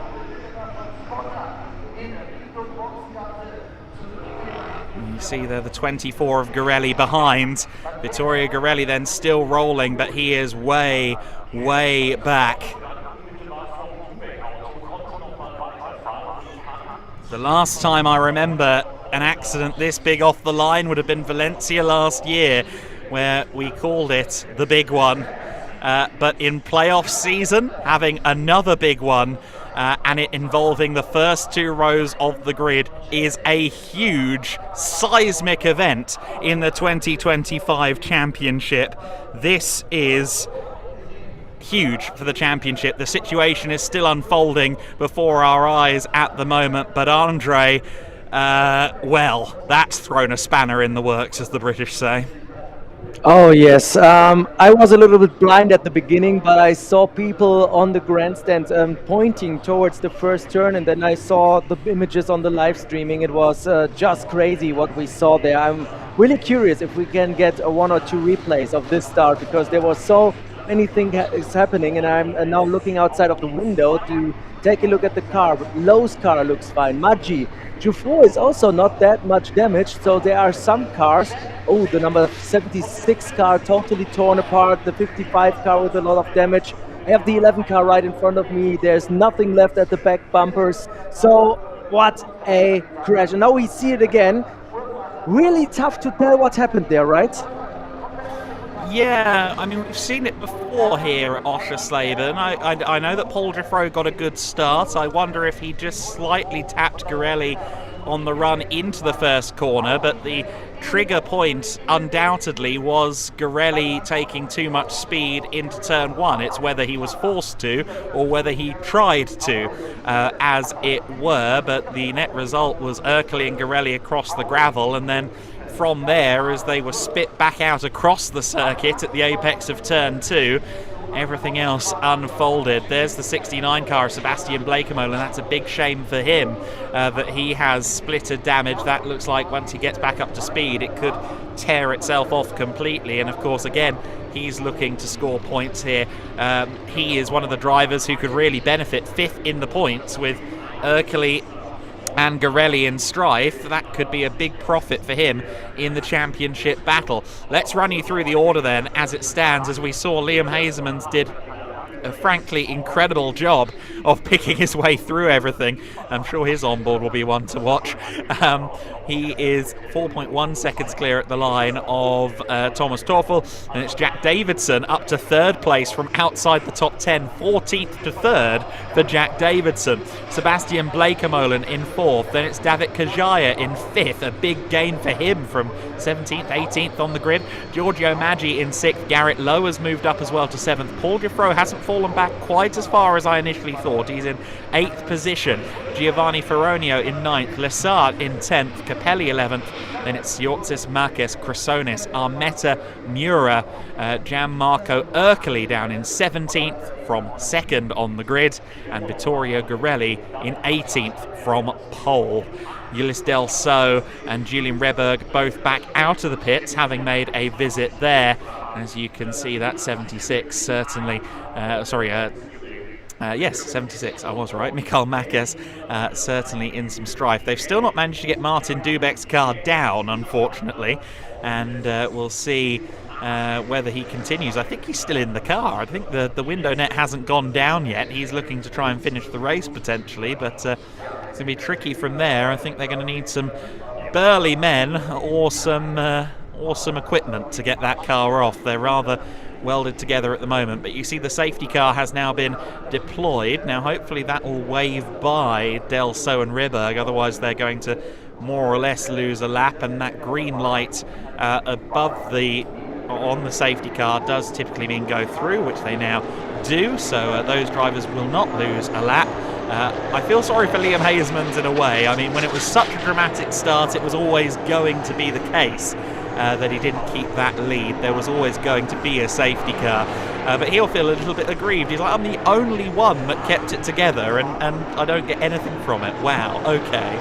You see there the 24 of Gorelli behind. Vittorio Gorelli then still rolling, but he is way, way back. The last time I remember an accident this big off the line would have been Valencia last year, where we called it the big one. But in playoff season, having another big one, and it involving the first two rows of the grid, is a huge seismic event in the 2025 championship. This is huge for the championship. The situation is still unfolding before our eyes at the moment, but Andre, well, that's thrown a spanner in the works, as the British say. Oh yes, I was a little bit blind at the beginning, but I saw people on the grandstand pointing towards the first turn, and then I saw the images on the live streaming. It was just crazy what we saw there. I'm really curious if we can get a 1 or 2 replays of this start, because there was so many things happening, and I'm now looking outside of the window to take a look at the car. But Lowe's car looks fine. Maggi, Giuffre is also not that much damaged, so there are some cars. Oh, the number 76 car totally torn apart, the 55 car with a lot of damage. I have the 11 car right in front of me. There's nothing left at the back bumpers. So what a crash. And now we see it again. Really tough to tell what happened there, right? Yeah, I mean, we've seen it before here at Oschersleben. I know that Paul Giffreau got a good start. I wonder if he just slightly tapped Gorelli on the run into the first corner, but the trigger point undoubtedly was Gorelli taking too much speed into turn 1. It's whether he was forced to or whether he tried to, as it were, but the net result was Ercoli and Gorelli across the gravel, and then from there, as they were spit back out across the circuit at the apex of turn 2, everything else unfolded. There's the 69 car, Sebastian Blekemolen. That's a big shame for him that he has splitter damage. That looks like once he gets back up to speed, it could tear itself off completely. And of course, again, he's looking to score points here. He is one of the drivers who could really benefit, 5th in the points with Ercole and Garelli in strife. That could be a big profit for him in the championship battle. Let's run you through the order then as it stands. As we saw, Liam Hezemans did a frankly incredible job of picking his way through everything. I'm sure his onboard will be one to watch. He is 4.1 seconds clear at the line of Thomas Toffel, and it's Jack Davidson up to 3rd place from outside the top 10, 14th to 3rd for Jack Davidson. Sebastian Blekemolen in 4th, then it's David Kajaya in 5th, a big gain for him from 17th, 18th on the grid. Giorgio Maggi in 6th, Garrett Lowe has moved up as well to 7th. Paul Giffro hasn't fallen back quite as far as I initially thought. He's in 8th position. Giovanni Ferronio in 9th, Lessard in 10th, Capelli 11th, then it's Siortzis, Marquez, Chrysonis, Armetta, Mura, Gianmarco Ercole down in 17th from 2nd on the grid, and Vittorio Garelli in 18th from pole. Ulysse Delso and Julian Reberg both back out of the pits, having made a visit there. As you can see, that 76 certainly, yes, 76, I was right. Mikael Marquez certainly in some strife. They've still not managed to get Martin Dubek's car down, unfortunately, and we'll see whether he continues. I think he's still in the car. I think the window net hasn't gone down yet. He's looking to try and finish the race potentially, but it's going to be tricky from there. I think they're going to need some burly men or some equipment to get that car off. They're rather welded together at the moment, but you see the safety car has now been deployed. Now hopefully that will wave by Delso and Reberg, otherwise they're going to more or less lose a lap, and that green light on the safety car does typically mean go through, which they now do, so those drivers will not lose a lap. I feel sorry for Liam Hezemans in a way. I mean, when it was such a dramatic start, it was always going to be the case that he didn't keep that lead. There was always going to be a safety car, but he'll feel a little bit aggrieved. He's like, I'm the only one that kept it together, and I don't get anything from it. Wow, okay.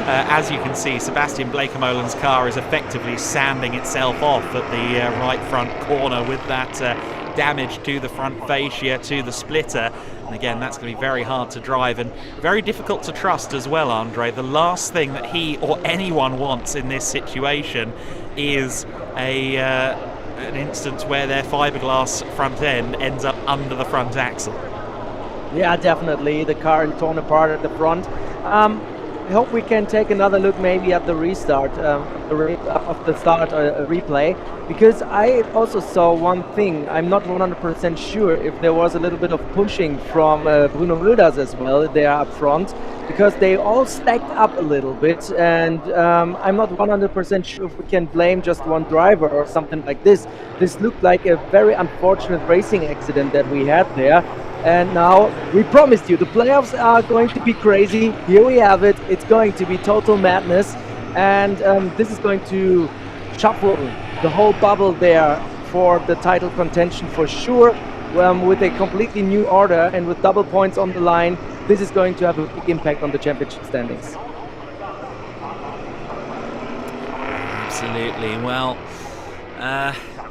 As you can see, Sebastian Blekemolen's car is effectively sanding itself off at the right front corner with that damage to the front fascia, to the splitter. And again, that's going to be very hard to drive and very difficult to trust as well, Andre. The last thing that he or anyone wants in this situation is an instance where their fiberglass front end ends up under the front axle. Yeah, definitely. The car torn apart at the front. I hope we can take another look maybe at the restart of the start replay, because I also saw one thing. I'm not 100% sure if there was a little bit of pushing from Bruno Wilders as well there up front, because they all stacked up a little bit, and I'm not 100% sure if we can blame just one driver or something like this. This looked like a very unfortunate racing accident that we had there. And now, we promised you, the playoffs are going to be crazy. Here we have it. It's going to be total madness. And this is going to shuffle the whole bubble there for the title contention for sure. With a completely new order and with double points on the line, this is going to have a big impact on the championship standings. Absolutely. Well,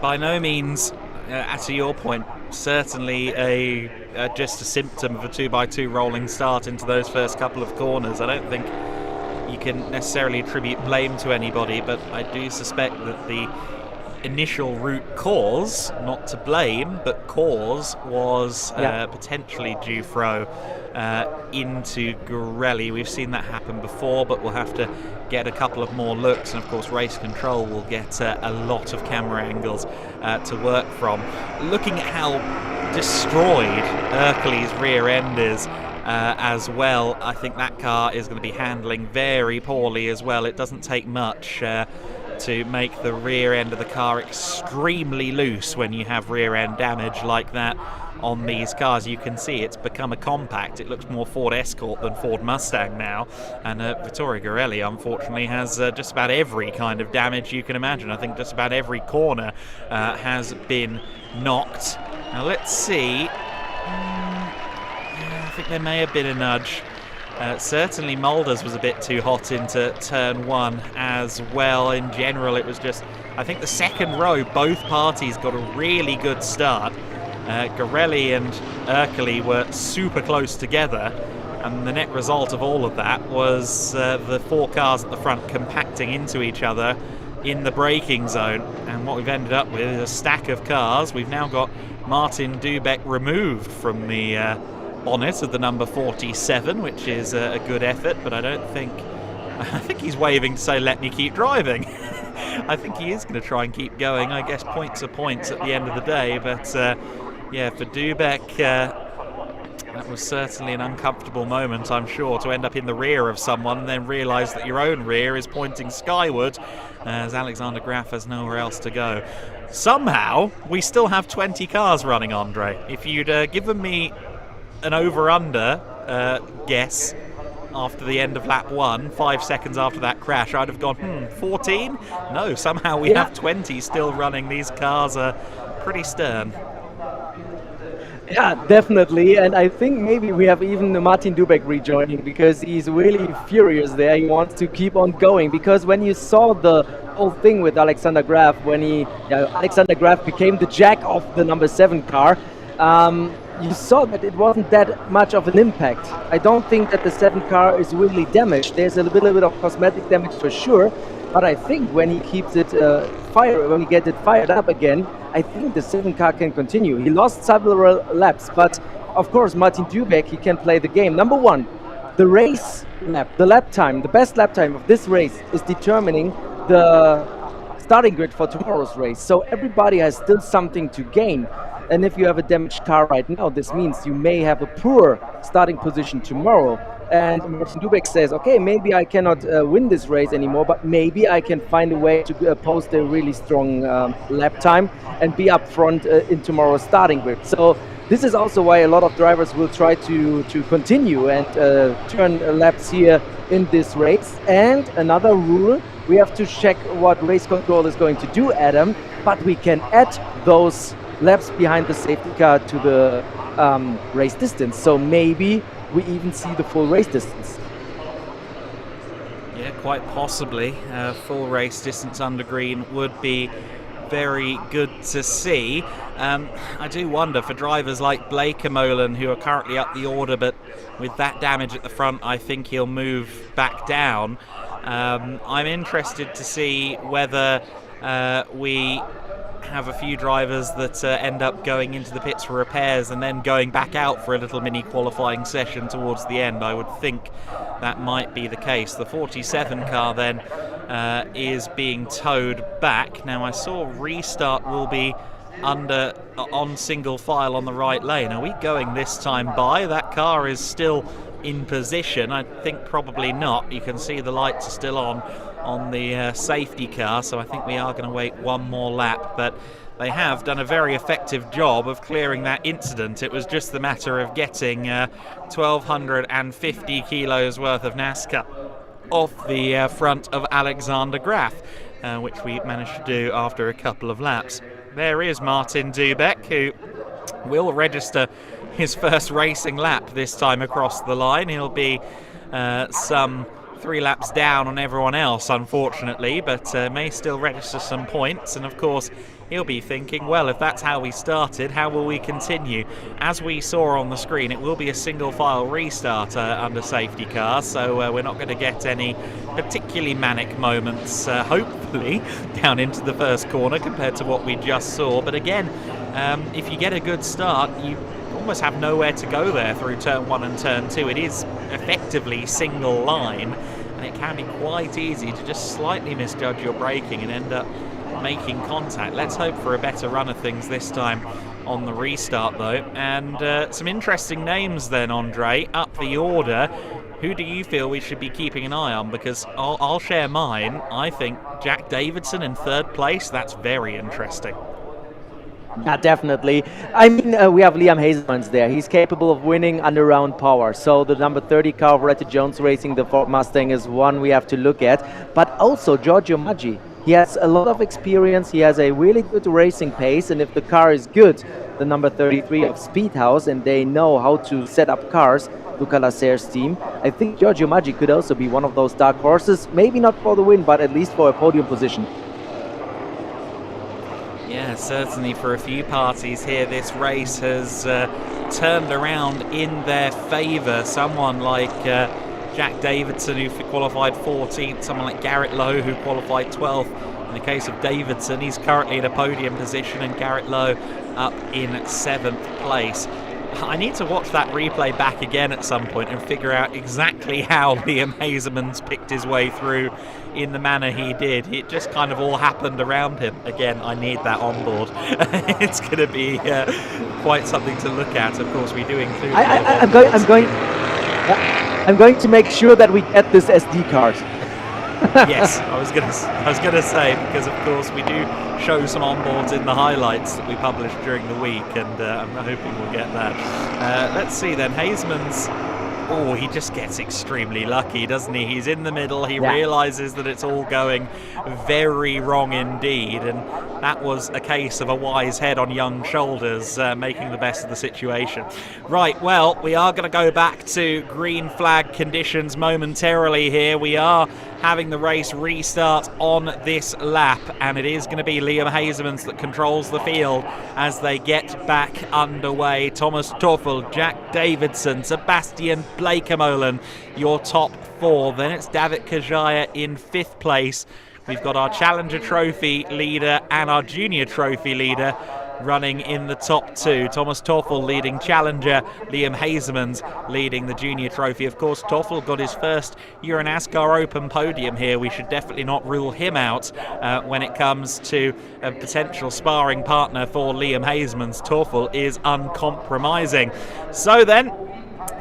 by no means, to your point, certainly just a symptom of a 2x2 rolling start into those first couple of corners. I don't think you can necessarily attribute blame to anybody, but I do suspect that the initial root cause, not to blame, but cause, was potentially Giuffre into Garelli. We've seen that happen before, but we'll have to get a couple of more looks, and of course Race Control will get a lot of camera angles to work from. Looking at how destroyed Ercole's rear end is as well, I think that car is going to be handling very poorly as well. It doesn't take much to make the rear end of the car extremely loose when you have rear end damage like that on these cars. You can see it's become a compact. It looks more Ford Escort than Ford Mustang now, and Vittorio Garelli unfortunately has just about every kind of damage you can imagine. I think just about every corner has been knocked. Now let's see. Yeah, I think there may have been a nudge. Certainly Mulders was a bit too hot into turn 1 as well. In general, it was just, I think the second row, both parties got a really good start. Garelli and Erkeli were super close together, and the net result of all of that was the 4 cars at the front compacting into each other in the braking zone. And what we've ended up with is a stack of cars. We've now got Martin Dubeck removed from the bonnet of the number 47, which is a good effort, but I think he's waving to say let me keep driving. I think he is going to try and keep going. I guess points are points at the end of the day, but yeah, for Dubeck, that was certainly an uncomfortable moment, I'm sure, to end up in the rear of someone and then realise that your own rear is pointing skyward as Alexander Graf has nowhere else to go. Somehow we still have 20 cars running, Andre. If you'd given me an over-under guess after the end of lap 1, 5 seconds after that crash, I'd have gone, 14? No, somehow we have 20 still running. These cars are pretty stern. Yeah, definitely, and I think maybe we have even Martin Dubeck rejoining, because he's really furious there. He wants to keep on going, because when you saw the whole thing with Alexander Graf, when Alexander Graf became the jack of the number 7 car, you saw that it wasn't that much of an impact. I don't think that the 7 car is really damaged. There's a little bit of cosmetic damage for sure, but I think when he keeps it when he gets it fired up again, I think the 7 car can continue. He lost several laps, but of course Martin Dubeck, he can play the game. Number 1, the race lap, the lap time, the best lap time of this race is determining the starting grid for tomorrow's race. So everybody has still something to gain. And if you have a damaged car right now, this means you may have a poor starting position tomorrow. And Martin Dubeck says, okay, maybe I cannot win this race anymore, but maybe I can find a way to post a really strong lap time and be up front in tomorrow's starting grid. So this is also why a lot of drivers will try to continue and turn laps here in this race. And another rule, we have to check what race control is going to do, Adam, but we can add those laps behind the safety car to the race distance. So maybe we even see the full race distance. Yeah, quite possibly. Full race distance under green would be very good to see. I do wonder for drivers like Blake Molen, who are currently up the order, but with that damage at the front, I think he'll move back down. I'm interested to see whether we have a few drivers that end up going into the pits for repairs and then going back out for a little mini qualifying session towards the end. I would think that might be the case. The 47 car then is being towed back. Now I saw restart will be on single file on the right lane. Are we going this time by? That car is still in position. I think probably not. You can see the lights are still on the safety car, so I think we are going to wait one more lap, but they have done a very effective job of clearing that incident. It was just the matter of getting 1,250 kilos worth of NASCAR off the front of Alexander Graf, which we managed to do after a couple of laps. There is Martin Dubeck, who will register his first racing lap this time across the line. He'll be some 3 laps down on everyone else, unfortunately, but may still register some points. And of course he'll be thinking, well, if that's how we started, how will we continue? As we saw on the screen, it will be a single file restart under safety car, so we're not going to get any particularly manic moments, hopefully, down into the first corner compared to what we just saw. But again, if you get a good start, you almost have nowhere to go there through turn 1 and turn 2. It is effectively single line, and it can be quite easy to just slightly misjudge your braking and end up making contact. Let's hope for a better run of things this time on the restart though. And some interesting names then, Andre, up the order. Who do you feel we should be keeping an eye on? Because I'll share mine. I think Jack Davidson in 3rd place, that's very interesting. Yeah, definitely. I mean, we have Liam Hezemans there. He's capable of winning under round power. So the number 30 car of Rette Jones Racing, the Ford Mustang, is one we have to look at. But also Giorgio Maggi. He has a lot of experience, he has a really good racing pace, and if the car is good, the number 33 of Speedhouse, and they know how to set up cars, Luca Lasser's team, I think Giorgio Maggi could also be one of those dark horses, maybe not for the win, but at least for a podium position. Yeah, certainly for a few parties here, this race has turned around in their favour. Someone like Jack Davidson, who qualified 14th, someone like Garrett Lowe, who qualified 12th. In the case of Davidson, he's currently in a podium position, and Garrett Lowe up in 7th place. I need to watch that replay back again at some point and figure out exactly how Liam Hezemans picked his way through in the manner he did. It just kind of all happened around him. Again, I need that on board. It's going to be quite something to look at. Of course, we do include. I'm going to make sure that we get this SD card. Yes, I was gonna say, because of course we do show some onboards in the highlights that we publish during the week, and I'm hoping we'll get that. Let's see then, Hezemans. Oh, he just gets extremely lucky, doesn't he? He's in the middle, he realises that it's all going very wrong indeed, and that was a case of a wise head on young shoulders, making the best of the situation. Right, well, we are going to go back to green flag conditions momentarily here. We are having the race restart on this lap, and it is going to be Liam Hezemans that controls the field as they get back underway. Thomas Toffel, Jack Davidson, Sebastian Bleikemolen, your top four. Then it's David Kajaya in 5th place. We've got our Challenger Trophy leader and our Junior Trophy leader running in the top two. Thomas Toffel leading Challenger, Liam Hezemans leading the Junior Trophy. Of course, Toffel got his first Euro NASCAR Open podium here. We should definitely not rule him out when it comes to a potential sparring partner for Liam Hezemans. Toffel is uncompromising. So then,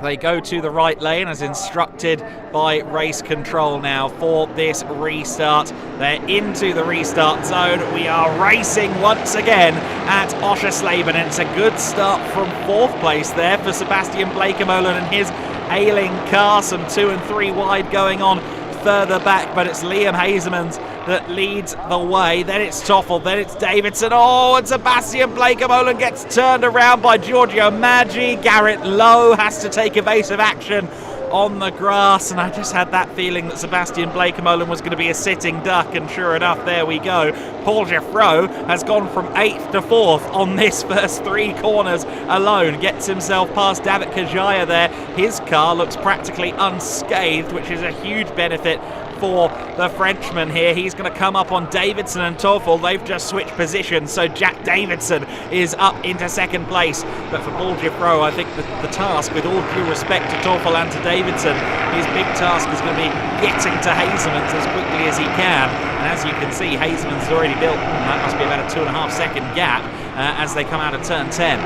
they go to the right lane as instructed by race control now for this restart. They're into the restart zone. We are racing once again at Oschersleben. It's a good start from 4th place there for Sebastian Bleikemolen and his ailing car. Some 2 and 3 wide going on further back, but it's Liam Hezemans that leads the way. Then it's Toffel, then it's Davidson. Oh, and Sebastian Bleikemolen gets turned around by Giorgio Maggi. Garrett Lowe has to take evasive action on the grass, and I just had that feeling that Sebastian Bleikemolen was going to be a sitting duck, and sure enough, there we go. Paul Geoffroy has gone from 8th to 4th on this first 3 corners alone, gets himself past David Kajaya there. His car looks practically unscathed, which is a huge benefit for the Frenchman here. He's going to come up on Davidson and Toffel. They've just switched positions, so Jack Davidson is up into 2nd place. But for Paul Geoffroy, I think the task, with all due respect to Toffel and to Davidson, his big task is going to be getting to Hezemans as quickly as he can. And as you can see, Hezemans has already built, that must be about a 2.5 second gap as they come out of turn 10.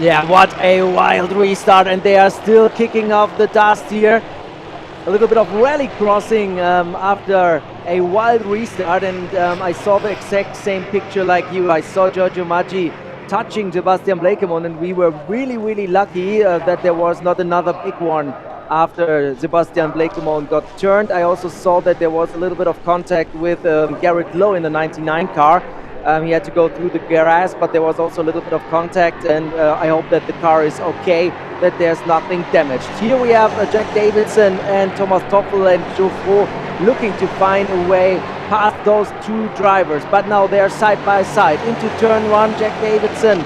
Yeah, what a wild restart, and they are still kicking off the dust here. A little bit of rally crossing after a wild restart, and I saw the exact same picture like you. I saw Giorgio Maggi touching Sebastian Bleikemolen, and we were really lucky that there was not another big one after Sebastian Bleikemolen got turned. I also saw that there was a little bit of contact with Garrett Lowe in the 99 car. He had to go through the grass, but there was also a little bit of contact, and I hope that the car is okay, that there's nothing damaged. Here we have Jack Davidson and Thomas Toffel and Geoffroy looking to find a way past those 2 drivers, but now they are side by side. Into turn 1, Jack Davidson.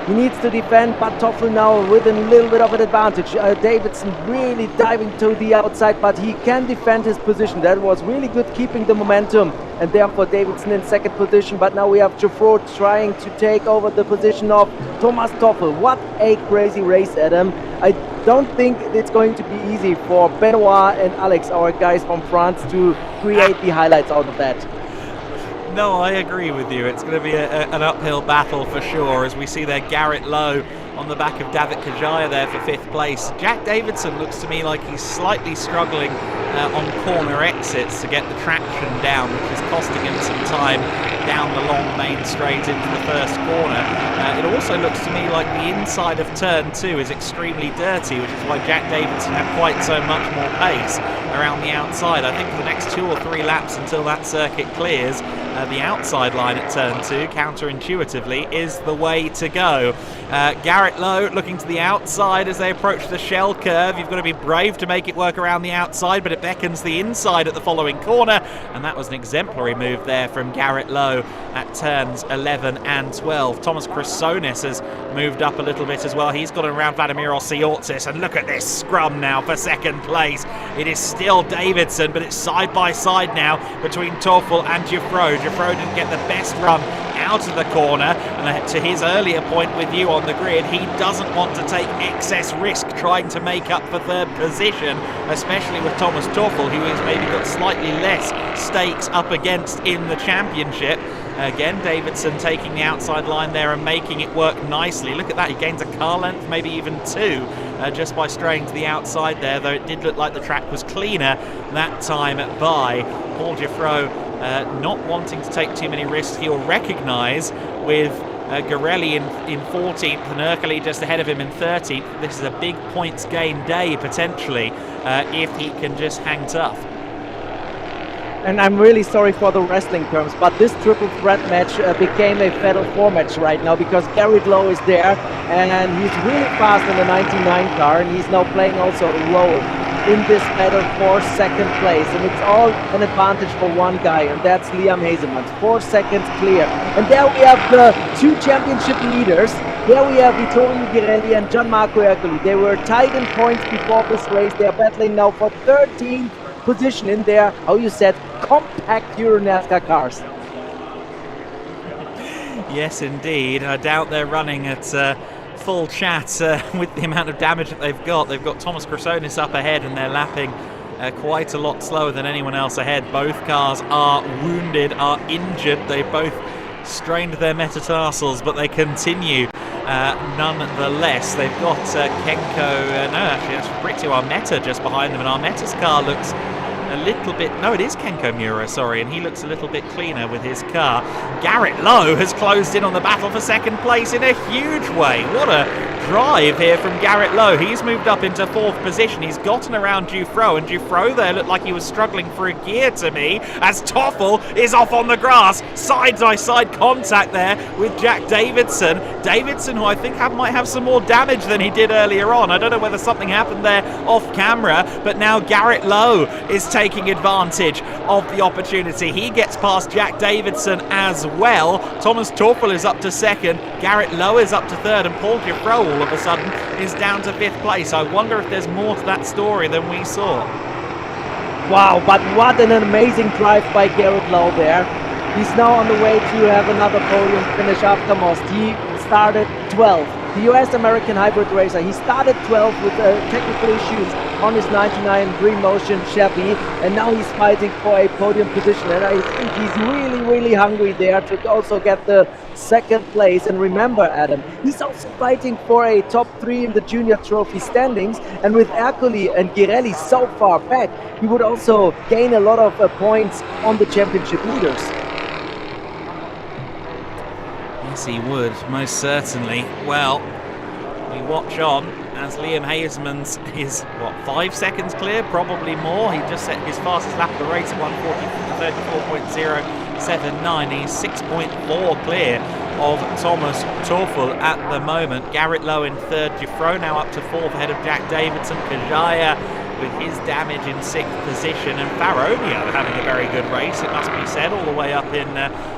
He needs to defend, but Toffel now with a little bit of an advantage. Davidson really diving to the outside, but he can defend his position. That was really good, keeping the momentum, and therefore Davidson in 2nd position. But now we have Geoffroy trying to take over the position of Thomas Toffel. What a crazy race, Adam. I don't think it's going to be easy for Benoit and Alex, our guys from France, to create the highlights out of that. No, I agree with you. It's going to be an uphill battle for sure, as we see there Garrett Lowe on the back of David Kajaya there for 5th place. Jack Davidson looks to me like he's slightly struggling on corner exits to get the traction down, which is costing him some time down the long main straight into the first corner. It also looks to me like the inside of turn 2 is extremely dirty, which is why Jack Davidson had quite so much more pace around the outside. I think for the next 2 or 3 laps until that circuit clears, the outside line at turn 2, counterintuitively, is the way to go. Garrett Lowe looking to the outside as they approach the shell curve. You've got to be brave to make it work around the outside, but it beckons the inside at the following corner, and that was an exemplary move there from Garrett Lowe at turns 11 and 12. Thomas Chrysonis has moved up a little bit as well. He's got around Vladimir Osiortsis, and look at this scrum now for 2nd place. It is still Davidson, but it's side by side now between Toffel and Giuffreau. Giuffreau didn't get the best run out of the corner, and to his earlier point with you on the grid, he doesn't want to take excess risk trying to make up for 3rd position, especially with Thomas Toffel, who has maybe got slightly less stakes up against in the championship. Again, Davidson taking the outside line there and making it work nicely. Look at that, he gains a car length, maybe even 2, just by straying to the outside there, though it did look like the track was cleaner that time by Paul Giuffreau. Not wanting to take too many risks. He'll recognise with Garelli in 14th and Urkeli just ahead of him in 13th. This is a big points gain day potentially if he can just hang tough. And I'm really sorry for the wrestling terms, but this triple threat match became a Fatal 4 match right now because Garrett Lowe is there and he's really fast in the 99 car, and he's now playing also a role in this battle for 2nd place, and it's all an advantage for one guy, and that's Liam Hezemans. 4 seconds clear, and there we have the 2 championship leaders. There we have Vittorio Girelli and Gianmarco Ercoli. They were tied in points before this race. They are battling now for 13th position in their, how you said, compact Euro NASCAR cars. Yes, indeed. I doubt they're running at full chat with the amount of damage that they've got. They've got Thomas Chrysonis up ahead, and they're lapping quite a lot slower than anyone else ahead. Both cars are wounded, are injured. They both strained their metatarsals, but they continue nonetheless. They've got Kenko, no, actually that's Fabrizio Armetta just behind them, and Armetta's car looks a little bit, no, it is Kenko Mura, sorry, and he looks a little bit cleaner with his car. Garrett Lowe has closed in on the battle for 2nd place in a huge way. What a drive here from Garrett Lowe. He's moved up into 4th position. He's gotten around Giuffreau, and Giuffreau there looked like he was struggling for a gear to me, as Toffel is off on the grass. Side-by-side contact there with Jack Davidson. Davidson, who I think might have some more damage than he did earlier on. I don't know whether something happened there off camera, but now Garrett Lowe is taking advantage of the opportunity. He gets past Jack Davidson as well. Thomas Toffel is up to 2nd, Garrett Lowe is up to 3rd, and Paul Giuffreau all of a sudden is down to 5th place. I wonder if there's more to that story than we saw. Wow, but what an amazing drive by Garrett Lowe there. He's now on the way to have another podium finish after Most. He started 12th. The US-American hybrid racer, he started 12th with technical issues on his 99 Green Motion Chevy, and now he's fighting for a podium position, and I think he's really hungry there to also get the 2nd place. And remember, Adam, he's also fighting for a top 3 in the junior trophy standings, and with Ercoli and Girelli so far back, he would also gain a lot of points on the championship leaders. Yes, he would, most certainly. Well, we watch on as Liam Hezemans is, 5 seconds clear? Probably more. He just set his fastest lap of the race at 1:34.079. He's 6.4 clear of Thomas Toffel at the moment. Garrett Lowe in 3rd. Giuffreau now up to 4th ahead of Jack Davidson. Kajaya with his damage in 6th position, and Faronio having a very good race, it must be said, all the way up in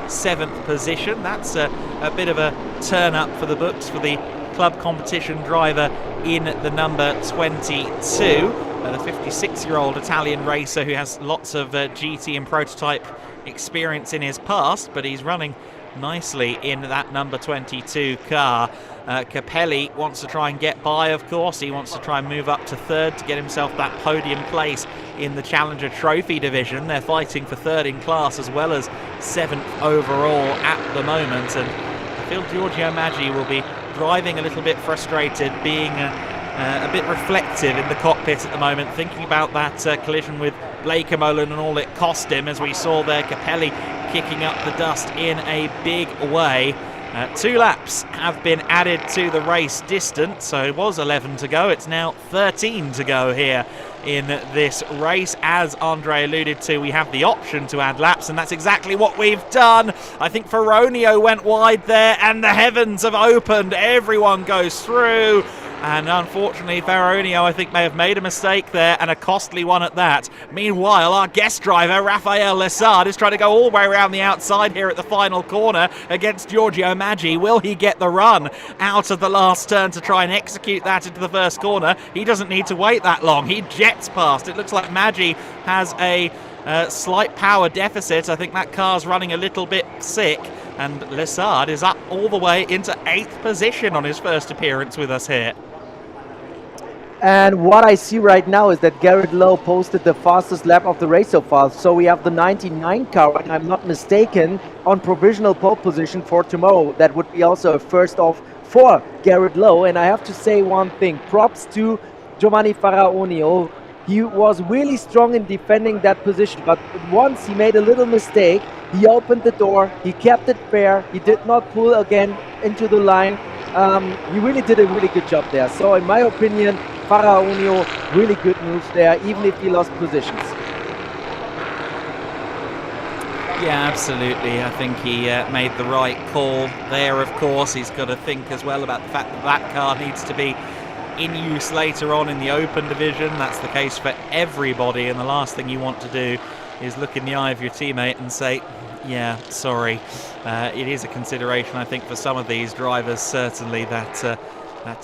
7th position. That's a bit of a turn up for the books for the club competition driver in the number 22. The 56-year-old Italian racer who has lots of GT and prototype experience in his past, but he's running nicely in that number 22 car. Capelli wants to try and get by, of course. He wants to try and move up to 3rd to get himself that podium place in the Challenger Trophy division. They're fighting for 3rd in class as well as 7th overall at the moment, and I feel Giorgio Maggi will be driving a little bit frustrated, being a bit reflective in the cockpit at the moment, thinking about that collision with Bleekemolen and all it cost him, as we saw there Capelli kicking up the dust in a big way. 2 laps have been added to the race distance, so it was 11 to go, it's now 13 to go here in this race. As Andre alluded to, we have the option to add laps, and that's exactly what we've done. I think Ferronio went wide there, and the heavens have opened, everyone goes through. And unfortunately, Ferronio, I think, may have made a mistake there, and a costly one at that. Meanwhile, our guest driver, Raphael Lessard, is trying to go all the way around the outside here at the final corner against Giorgio Maggi. Will he get the run out of the last turn to try and execute that into the first corner? He doesn't need to wait that long. He jets past. It looks like Maggi has a slight power deficit. I think that car's running a little bit sick. And Lessard is up all the way into 8th position on his first appearance with us here. And what I see right now is that Garrett Lowe posted the fastest lap of the race so far. So we have the 99 car, if I'm not mistaken, on provisional pole position for tomorrow. That would be also a first off for Garrett Lowe. And I have to say one thing, props to Giovanni Faraonio. He was really strong in defending that position, but once he made a little mistake, he opened the door, he kept it fair, he did not pull again into the line. He really did a really good job there. So in my opinion, Faraonio, really good moves there, even if he lost positions. Yeah, absolutely. I think he made the right call there. Of course, he's got to think as well about the fact that that car needs to be in use later on in the open division. That's the case for everybody, and the last thing you want to do is look in the eye of your teammate and say, yeah, sorry. It is a consideration, I think, for some of these drivers, certainly, that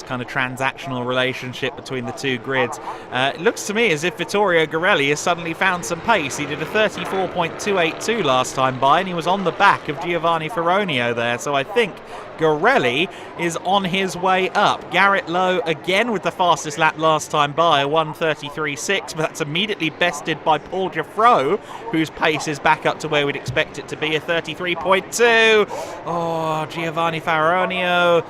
kind of transactional relationship between the two grids. It looks to me as if Vittorio Garelli has suddenly found some pace. He did a 34.282 last time by, and he was on the back of Giovanni Ferronio there. So I think Garelli is on his way up. Garrett Lowe again with the fastest lap last time by, a 1:33.6, but that's immediately bested by Paul Giaffro, whose pace is back up to where we'd expect it to be, a 33.2. Oh, Giovanni Ferronio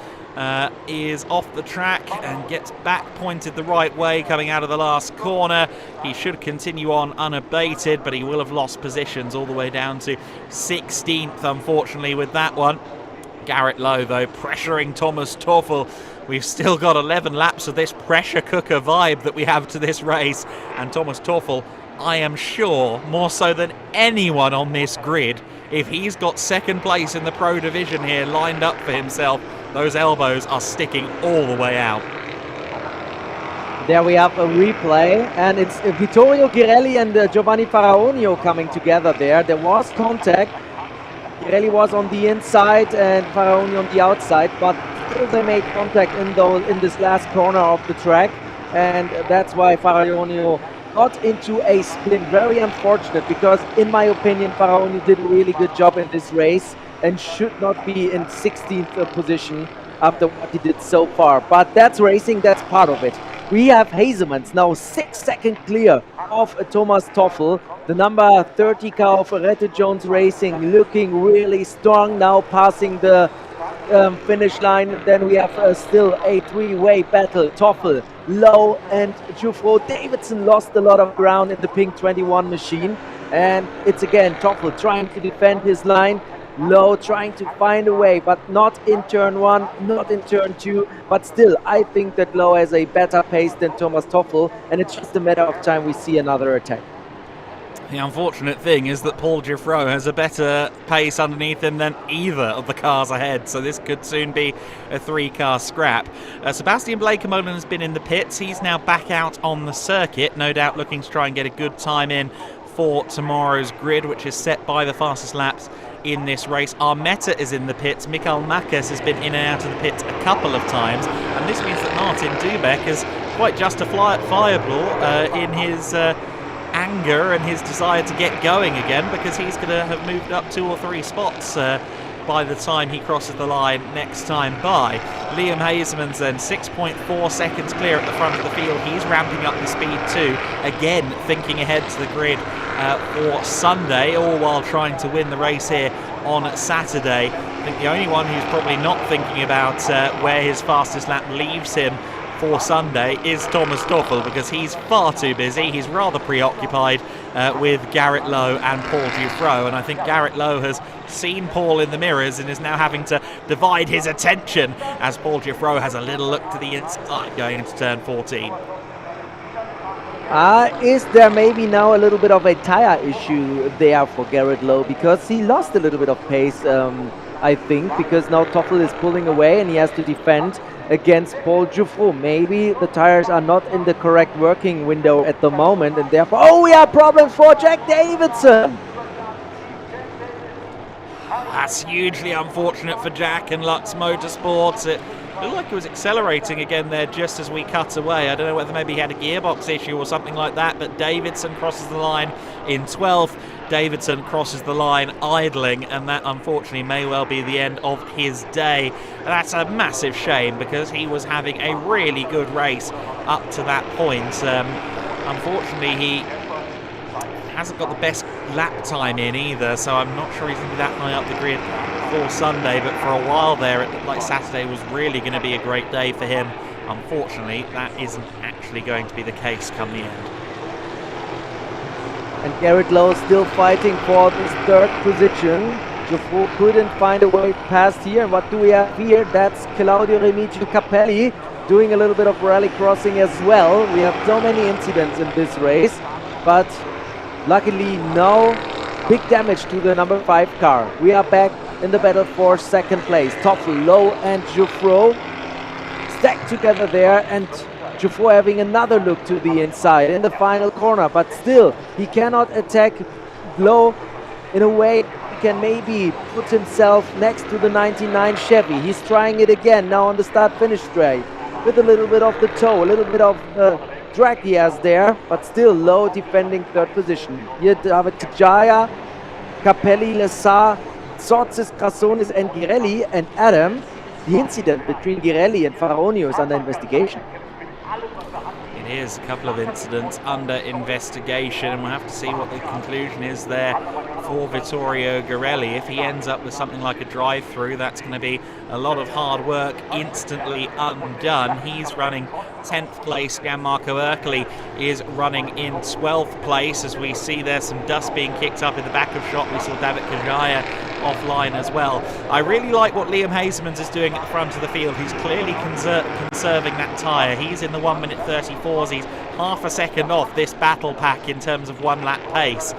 is off the track and gets back pointed the right way coming out of the last corner. He should continue on unabated, but he will have lost positions all the way down to 16th, unfortunately, with that one. Garrett Lowe, though, pressuring Thomas Toffel. We've still got 11 laps of this pressure cooker vibe that we have to this race, and Thomas Toffel, I am sure, more so than anyone on this grid, if he's got second place in the Pro Division here lined up for himself, those elbows are sticking all the way out. There we have a replay, and it's Vittorio Garelli and Giovanni Faraonio coming together there. There was contact. Garelli was on the inside and Faraonio on the outside, but still they made contact in this last corner of the track, and that's why Faraonio got into a spin. Very unfortunate, because in my opinion Faraonio did a really good job in this race and should not be in 16th position after what he did so far. But that's racing, that's part of it. We have Hezemans now 6 seconds clear of Thomas Toffel. The number 30 car of Rette Jones Racing looking really strong now, passing the finish line. Then we have still a three-way battle. Toffel, Lowe and Giuffre. Davidson lost a lot of ground in the pink 21 machine, and it's again Toffel trying to defend his line. Lowe trying to find a way, but not in turn 1, not in turn 2, but still I think that Lowe has a better pace than Thomas Toffel, and it's just a matter of time we see another attack. The unfortunate thing is that Paul Giaffro has a better pace underneath him than either of the cars ahead, so this could soon be a 3-car scrap. Sebastian Bleekemolen has been in the pits. He's now back out on the circuit, no doubt looking to try and get a good time in for tomorrow's grid, which is set by the fastest laps in this race. Armetta is in the pits. Mikael Mackes has been in and out of the pits a couple of times, and this means that Martin Dubeck is quite justifiable in his anger and his desire to get going again, because he's going to have moved up 2 or 3 spots by the time he crosses the line next time by. Liam Hezemans then 6.4 seconds clear at the front of the field. He's ramping up the speed too, again thinking ahead to the grid for Sunday, all while trying to win the race here on Saturday. think the only one who's probably not thinking about where his fastest lap leaves him for Sunday is Thomas Toffel, because he's far too busy. He's rather preoccupied with Garrett Lowe and Paul Dufresne, and I think Garrett Lowe has seen Paul in the mirrors and is now having to divide his attention as Paul Dufresne has a little look to the inside going into turn 14. Is there maybe now a little bit of a tire issue there for Garrett Lowe, because he lost a little bit of pace, I think, because now Toffel is pulling away and he has to defend against Paul Dufresne. Maybe the tires are not in the correct working window at the moment, and therefore, oh, we have problems for Jack Davidson. That's hugely unfortunate for Jack and Lux Motorsports. It looked like he was accelerating again there just as we cut away. I don't know whether maybe he had a gearbox issue or something like that, but Davidson crosses the line in 12th. Davidson crosses the line idling, and that unfortunately may well be the end of his day. That's a massive shame, because he was having a really good race up to that point. Unfortunately, he hasn't got the best lap time in either, so I'm not sure he's going to be that high up the grid for Sunday, but for a while there it looked like Saturday was really going to be a great day for him. Unfortunately, that isn't actually going to be the case come the end. And Garrett Lowe still fighting for this third position. Dufresne couldn't find a way past here. And what do we have here? That's Claudio Remigio Capelli doing a little bit of rally crossing as well. We have so many incidents in this race, but luckily no big damage to the number 5 car. We are back in the battle for second place. Toffel, Lowe and Dufresne stacked together there, and Dufresne having another look to the inside in the final corner, but still he cannot attack Lowe in a way he can maybe put himself next to the 99 Chevy. He's trying it again now on the start-finish straight with a little bit of the toe, a little bit of drag he has there, but still Lowe defending third position. Here David Tejaya, Capelli, Lessard, Sorzis, Crassonis and Girelli, and Adam. The incident between Girelli and Faraonio is under investigation. It is a couple of incidents under investigation, and we'll have to see what the conclusion is there for Vittorio Girelli. If he ends up with something like a drive-through, that's going to be a lot of hard work instantly undone. He's running 10th place. Gianmarco Ercoli is running in 12th place. As we see there's some dust being kicked up in the back of shot. We saw David Kajaya offline as well. I really like what Liam Hezemans is doing at the front of the field. He's clearly conserving that tyre. He's in the 1 minute 34s. He's half a second off this battle pack in terms of 1 lap pace.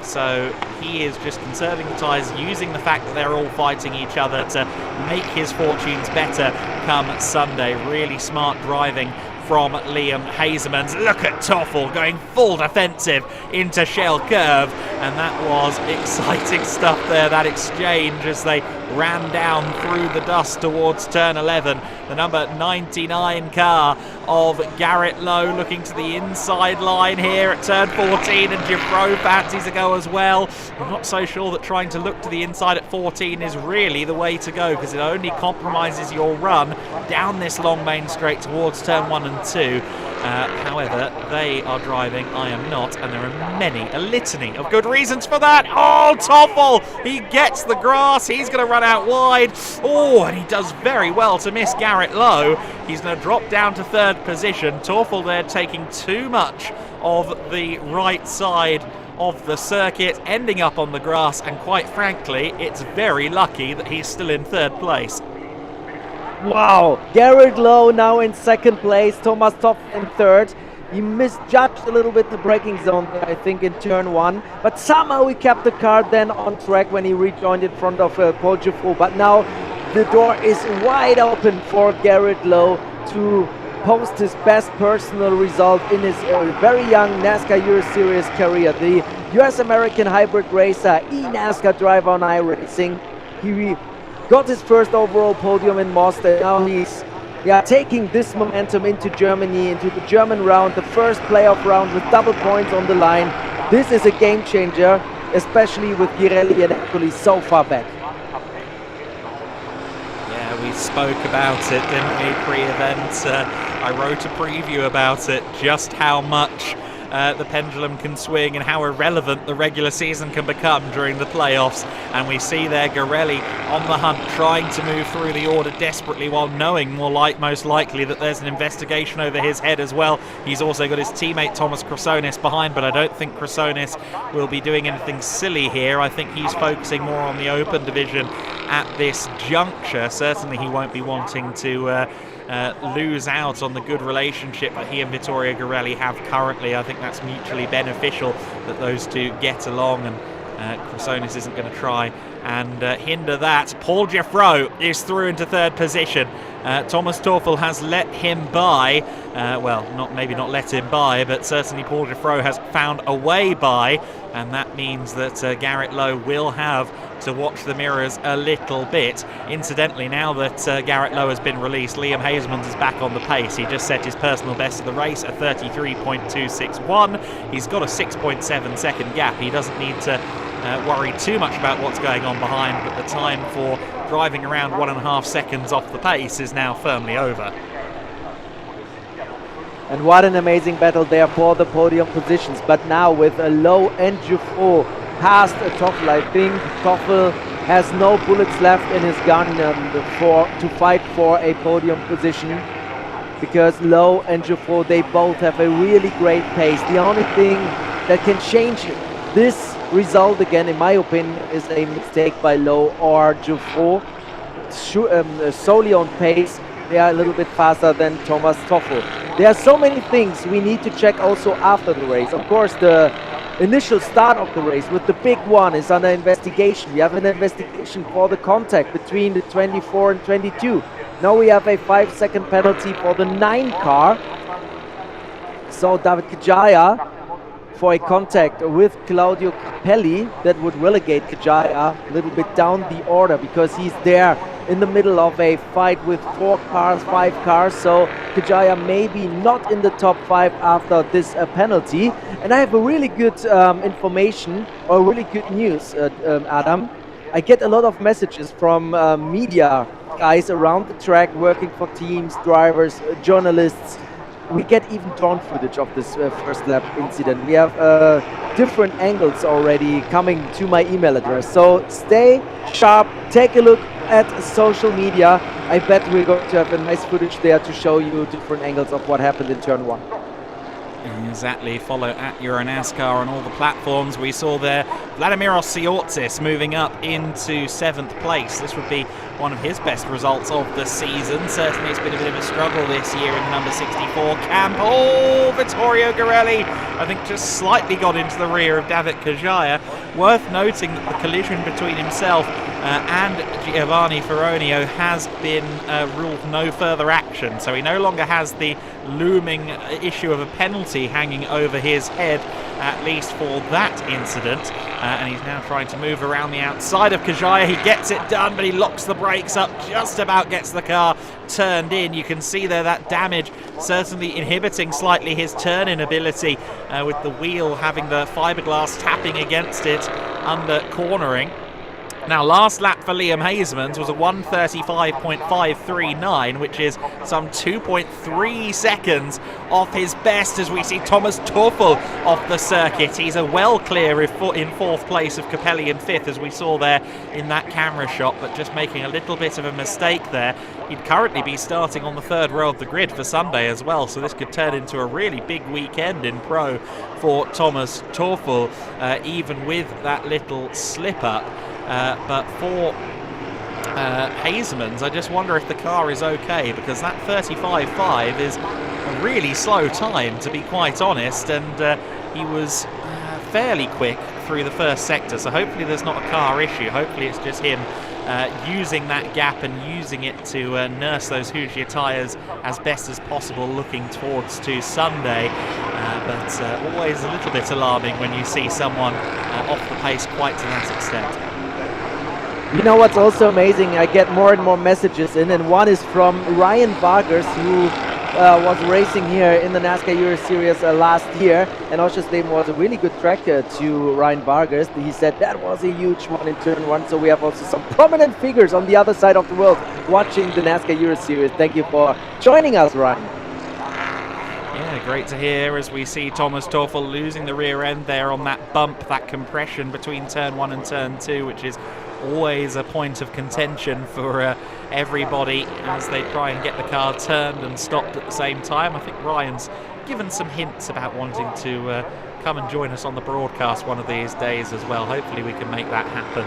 So he is just conserving the tyres, using the fact that they're all fighting each other to make his fortunes better come Sunday. Really smart driving from Liam Hezemans. Look at Toffel going full defensive into Shell Curve, and that was exciting stuff there, that exchange as they ran down through the dust towards turn 11. The number 99 car of Garrett Lowe looking to the inside line here at turn 14, and Dufresne fancies a go as well. I'm not so sure that trying to look to the inside at 14 is really the way to go, because it only compromises your run down this long main straight towards turn 1 and 2. However, they are driving, I am not, and there are a litany of good reasons for that. Oh, Toffel! He gets the grass, he's going to run out wide. Oh, and he does very well to miss Garrett Lowe. He's going to drop down to third position. Toffel there taking too much of the right side of the circuit, ending up on the grass, and quite frankly, it's very lucky that he's still in third place. Wow, Garrett Lowe now in second place, Thomas Toffel in third. He misjudged a little bit the braking zone there, I think, in turn 1, but somehow he kept the car then on track when he rejoined in front of Paul Dufresne. But now the door is wide open for Garrett Lowe to post his best personal result in his very young NASCAR Euro Series career. The US-American hybrid racer, NASCAR driver on iRacing. He got his first overall podium in Monster. Now he's taking this momentum into Germany, into the German round, the first playoff round with double points on the line. This is a game changer, especially with Girelli and Ercoli so far back. Yeah, we spoke about it, didn't we, pre-event? I wrote a preview about it, just how much the pendulum can swing and how irrelevant the regular season can become during the playoffs. And we see there Garelli on the hunt, trying to move through the order desperately, while knowing most likely that there's an investigation over his head as well. He's also got his teammate Thomas Chrysonis behind, but I don't think Chrysonis will be doing anything silly here. I think he's focusing more on the open division at this juncture. Certainly he won't be wanting to lose out on the good relationship that he and Vittorio Garelli have currently. I think that's mutually beneficial that those two get along, and Chrysonis isn't going to try and hinder that. Paul Gieffreau is through into third position. Thomas Teufel has let him by. Well, maybe not let him by, but certainly Paul Gieffreau has found a way by, and that means that Garrett Lowe will have to watch the mirrors a little bit. Incidentally, now that Garrett Lowe has been released, Liam Hezemans is back on the pace. He just set his personal best of the race at 33.261. He's got a 6.7 second gap. He doesn't need to worry too much about what's going on behind, but the time for driving around 1.5 seconds off the pace is now firmly over. And what an amazing battle there for the podium positions. But now with a Lowe and Gieffreau past Teufel, I think Teufel has no bullets left in his gun to fight for a podium position, because Lowe and Gieffreau, they both have a really great pace. The only thing that can change this result again, in my opinion, is a mistake by Lowe or Gieffreau. Solely on pace, they are a little bit faster than Thomas Teufel. There are so many things we need to check also after the race. Of course, the initial start of the race with the big one is under investigation. We have an investigation for the contact between the 24 and 22. Now we have a 5-second penalty for the 9 car. So David Kajaya for a contact with Claudio Capelli that would relegate Kajaya a little bit down the order, because he's there in the middle of a fight with 4 cars, 5 cars. So Kajaya maybe not in the top 5 after this penalty. And I have a really good information, or really good news, Adam. I get a lot of messages from media guys around the track, working for teams, drivers, journalists. We get even drone footage of this first lap incident. We have different angles already coming to my email address. So stay sharp, take a look at social media. I bet we're going to have a nice footage there to show you different angles of what happened in turn 1. Exactly. Follow at Euro NASCAR on all the platforms. We saw there Vladimiros Siortsis moving up into 7th place. This would be one of his best results of the season. Certainly it's been a bit of a struggle this year in the number 64 camp. Oh, Vittorio Garelli, I think, just slightly got into the rear of David Kajaya. Worth noting that the collision between himself and Giovanni Ferronio has been ruled no further action, so he no longer has the looming issue of a penalty hanging over his head, at least for that incident. And he's now trying to move around the outside of Kajaya. He gets it done, but he locks the brakes up, just about gets the car turned in. You can see there that damage certainly inhibiting slightly his turn-in ability, with the wheel having the fiberglass tapping against it under cornering. Now, last lap for Liam Hezemans was a 1:35.539, which is some 2.3 seconds off his best, as we see Thomas Teufel off the circuit. He's a well clear in 4th place of Capelli in 5th, as we saw there in that camera shot, but just making a little bit of a mistake there. He'd currently be starting on the 3rd row of the grid for Sunday as well, so this could turn into a really big weekend in Pro for Thomas Teufel, even with that little slip-up. But for Hezemans, I just wonder if the car is okay, because that 35.5 is a really slow time, to be quite honest, and he was fairly quick through the first sector, so hopefully there's not a car issue. Hopefully it's just him using that gap and using it to nurse those Hoosier tyres as best as possible, looking towards to Sunday. But always a little bit alarming when you see someone off the pace quite to that extent. You know what's also amazing? I get more and more messages in, and one is from Ryan Vargas, who was racing here in the NASCAR Euro Series last year, and Oschersleben was a really good track to Ryan Vargas. He said that was a huge one in turn 1, so we have also some prominent figures on the other side of the world watching the NASCAR Euro Series. Thank you for joining us, Ryan. Yeah, great to hear as we see Thomas Toffel losing the rear end there on that bump, that compression between turn 1 and turn 2, which is always a point of contention for everybody as they try and get the car turned and stopped at the same time. I think Ryan's given some hints about wanting to come and join us on the broadcast one of these days as well. Hopefully we can make that happen.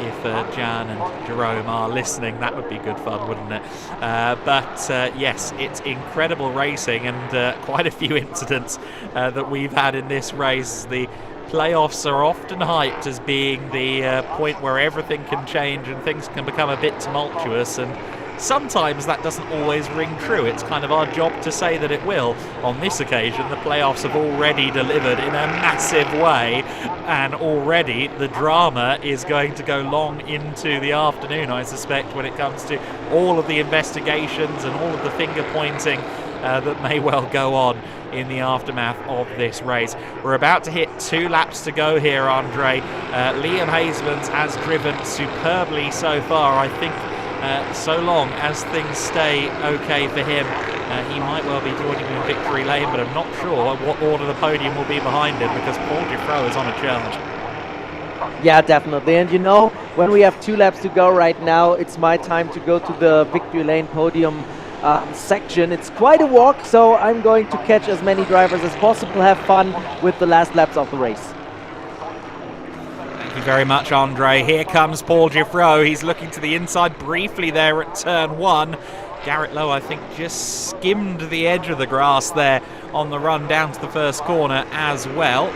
If Jan and Jerome are listening, that would be good fun, wouldn't it? But yes, it's incredible racing and quite a few incidents that we've had in this race. The playoffs are often hyped as being the point where everything can change and things can become a bit tumultuous, and sometimes that doesn't always ring true. It's kind of our job to say that it will. On this occasion, the playoffs have already delivered in a massive way, and already the drama is going to go long into the afternoon, I suspect, when it comes to all of the investigations and all of the finger pointing that may well go on in the aftermath of this race. We're about to hit 2 laps to go here, Andre. Liam Hezemans has driven superbly so far. I think so long as things stay okay for him, he might well be joining in victory lane, but I'm not sure what order the podium will be behind him because Paul Giffreau is on a charge. Yeah, definitely. And you know, when we have 2 laps to go right now, it's my time to go to the victory lane podium section. It's quite a walk, so I'm going to catch as many drivers as possible, have fun with the last laps of the race. Thank you very much, Andre. Here comes Paul Giffreau. He's looking to the inside briefly there at turn 1. Garrett Lowe, I think, just skimmed the edge of the grass there on the run down to the first corner as well.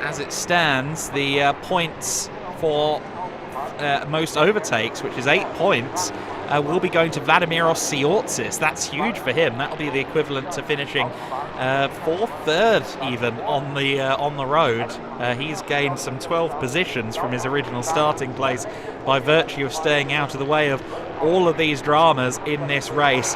As it stands, the points for most overtakes, which is 8 points, will be going to Vladimiros Siortsis. That's huge for him. That'll be the equivalent to finishing 4th, 3rd even on the road. He's gained some 12 positions from his original starting place by virtue of staying out of the way of all of these dramas in this race.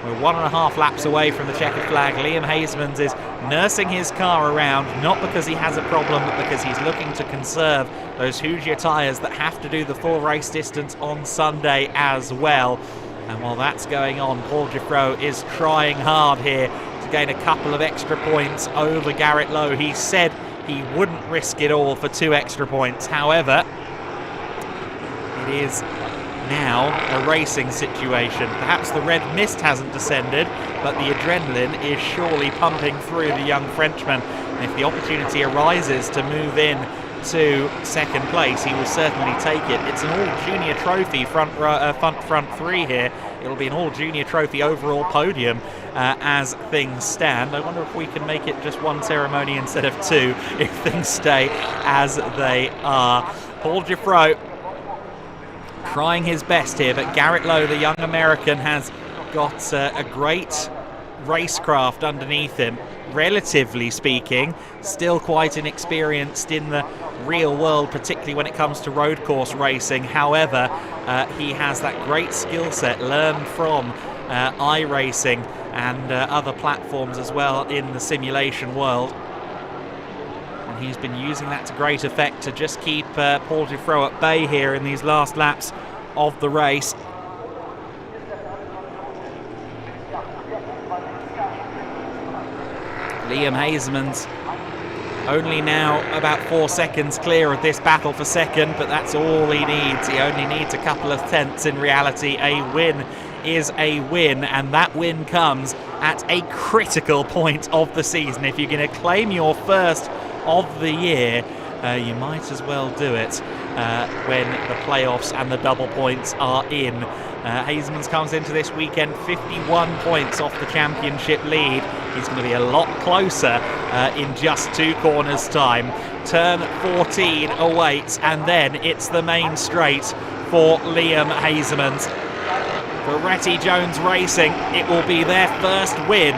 We're 1.5 laps away from the checkered flag. Liam Hezemans is nursing his car around, not because he has a problem, but because he's looking to conserve those Hoosier tyres that have to do the full race distance on Sunday as well. And while that's going on, Paul Giffreau is trying hard here to gain a couple of extra points over Garrett Lowe. He said he wouldn't risk it all for 2 extra points. However, it is now a racing situation. Perhaps the red mist hasn't descended, but the adrenaline is surely pumping through the young Frenchman. And if the opportunity arises to move in to 2nd place, he will certainly take it. It's an all-junior trophy front 3 here. It'll be an all-junior trophy overall podium as things stand. I wonder if we can make it just 1 ceremony instead of 2 if things stay as they are. Paul Giffreau trying his best here, but Garrett Lowe, the young American, has got a great racecraft underneath him. Relatively speaking, still quite inexperienced in the real world, particularly when it comes to road course racing. However, he has that great skill set learned from iRacing and other platforms as well in the simulation world. And he's been using that to great effect to just keep Paul Giffreau at bay here in these last laps of the race. Liam Hezemans only now about 4 seconds clear of this battle for 2nd, but that's all he needs. He only needs a couple of tenths in reality. A win is a win, and that win comes at a critical point of the season. If you're going to claim your first of the year, you might as well do it when the playoffs and the double points are in. Hezemans comes into this weekend 51 points off the championship lead. He's going to be a lot closer in just 2 corners' time. Turn 14 awaits, and then it's the main straight for Liam Hezemans. Ferretti Jones Racing, it will be their first win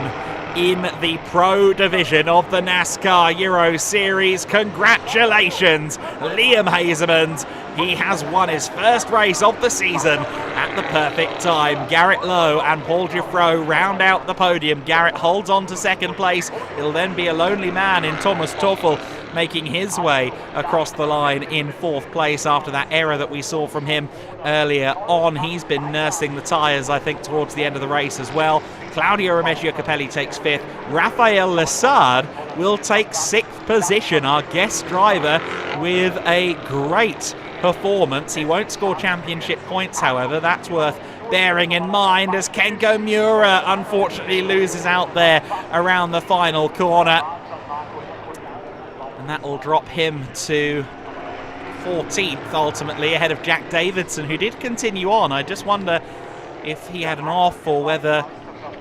in the Pro Division of the NASCAR Euro Series. Congratulations, Liam Hezemans. He has won his first race of the season at the perfect time. Garrett Lowe and Paul Giffreau round out the podium. Garrett holds on to 2nd place. It'll then be a lonely man in Thomas Toffel making his way across the line in 4th place after that error that we saw from him earlier on. He's been nursing the tyres, I think, towards the end of the race as well. Claudio Remeggio Capelli takes 5th. Raphael Lessard will take 6th position, our guest driver, with a great performance. He won't score championship points, however. That's worth bearing in mind as Kenko Miura unfortunately loses out there around the final corner. And that will drop him to 14th ultimately, ahead of Jack Davidson, who did continue on. I just wonder if he had an off or whether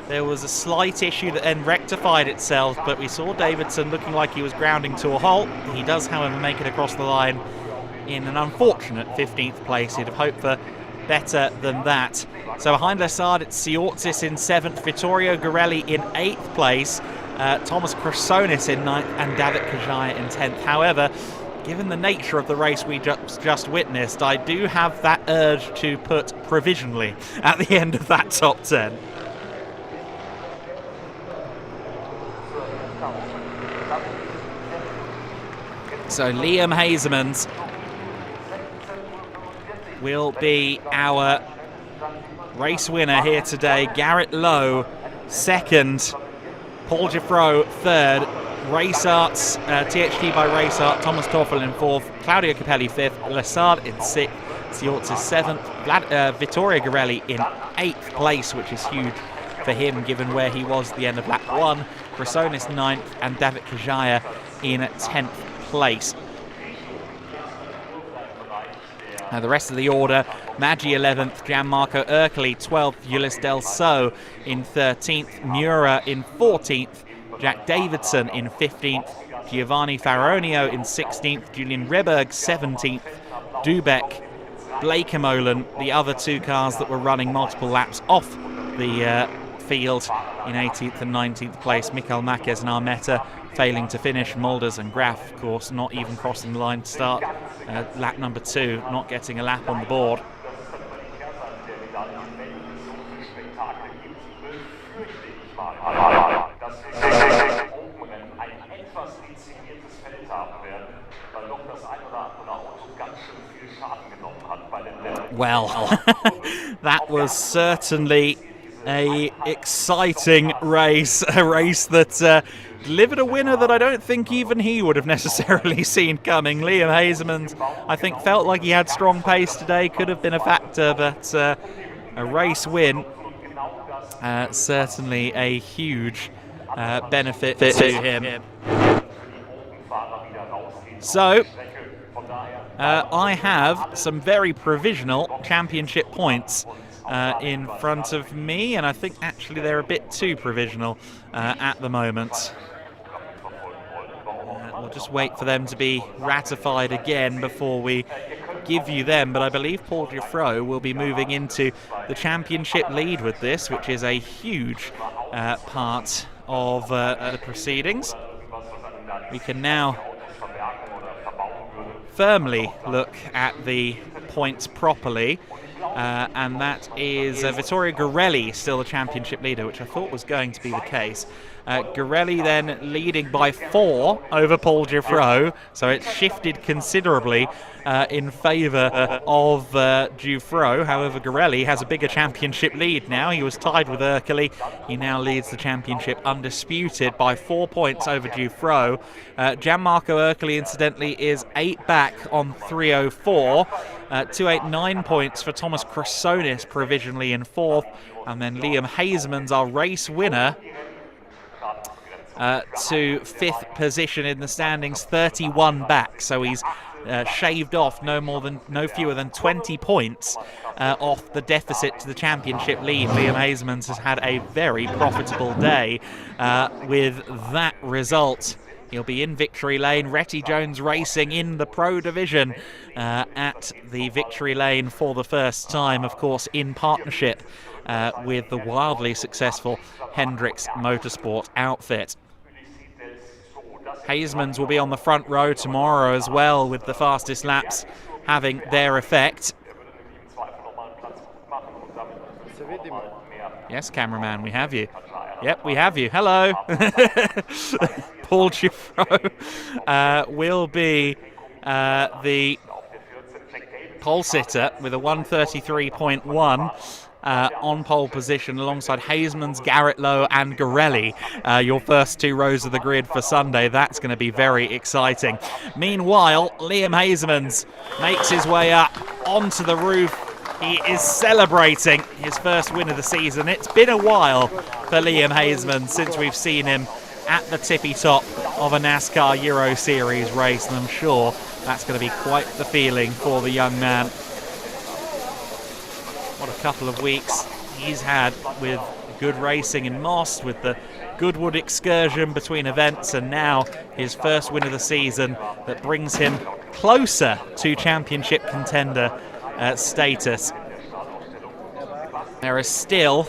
there was a slight issue that then rectified itself, but we saw Davidson looking like he was grounding to a halt. He does, however, make it across the line in an unfortunate 15th place. You'd have hoped for better than that. So behind Lessard, it's Siortzis in 7th, Vittorio Gorelli in 8th place, Thomas Chrysonis in 9th, and David Kajaya in 10th. However, given the nature of the race we just witnessed, I do have that urge to put provisionally at the end of that top 10. So Liam Hezemans will be our race winner here today. Garrett Lowe 2nd, Paul Giffreau 3rd, Race Arts, THT by Race Art, Thomas Toffel in 4th, Claudio Capelli 5th, Lessard in 6th, Siortzis 7th, Vittorio Gorelli in 8th place, which is huge for him given where he was at the end of lap 1, Chrysonis 9th, and David Kajaya in 10th place. The rest of the order: Maggi 11th, Gianmarco Ercoli 12th, Ulysse Delso in 13th, Miura in 14th, Jack Davidson in 15th, Giovanni Faronio in 16th, Julian Reberg 17th, Dubek, Blake Emolen, the other 2 cars that were running multiple laps off the field, in 18th and 19th place. Mikael Makes and Armetta failing to finish. Mulders and Graf, of course, not even crossing the line to start lap number 2, not getting a lap on the board. Well, that was certainly a exciting race, a race that delivered a winner that I don't think even he would have necessarily seen coming. Liam Hezemans, I think, felt like he had strong pace today, could have been a factor, but a race win, certainly a huge benefit to him. So, I have some very provisional championship points in front of me, and I think actually they're a bit too provisional at the moment. We'll just wait for them to be ratified again before we give you them, but I believe Paul Giffreau will be moving into the championship lead with this, which is a huge part of the proceedings. We can now firmly look at the points properly, and that is Vittorio Gorelli still the championship leader, which I thought was going to be the case. Gorelli then leading by 4 over Paul Giffreau, so it's shifted considerably in favour of Giffreau. However, Gorelli has a bigger championship lead now. He was tied with Ercoli. He now leads the championship undisputed by 4 points over Giffreau. Gianmarco Ercoli, incidentally, is 8 back on 304. 289 points for Thomas Chrysonis provisionally in 4th, and then Liam Hezemans, our race winner, to 5th position in the standings, 31 back. So he's shaved off no fewer than 20 points off the deficit to the championship lead. Liam Hezemans has had a very profitable day with that result. He'll be in victory lane. Retty Jones Racing in the Pro Division at the victory lane for the first time, of course, in partnership with the wildly successful Hendricks Motorsport outfit. Hezemans will be on the front row tomorrow as well, with the fastest laps having their effect. Yes, cameraman, we have you. Yep, we have you. Hello. Paul Giffro will be the pole sitter with a 1:33.1 on pole position alongside Hezemans, Garrett Lowe and Gorelli. Your first two rows of the grid for Sunday. That's going to be very exciting. Meanwhile, Liam Hezemans makes his way up onto the roof. He is celebrating his first win of the season. It's been a while for Liam Hezemans since we've seen him at the tippy top of a NASCAR Euro Series race, and I'm sure that's going to be quite the feeling for the young man. What a couple of weeks he's had with good racing in Moss, with the Goodwood excursion between events, and now his first win of the season that brings him closer to championship contender status. There is still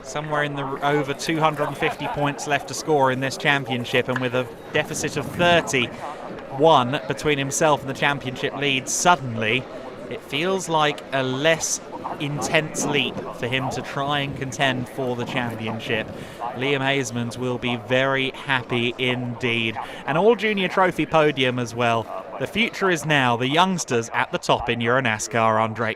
somewhere in the over 250 points left to score in this championship, and with a deficit of 31 between himself and the championship lead, suddenly it feels like a less intense leap for him to try and contend for the championship. Liam Hezemans will be very happy indeed. An all-junior trophy podium as well. The future is now. The youngsters at the top in Euro NASCAR, Andre.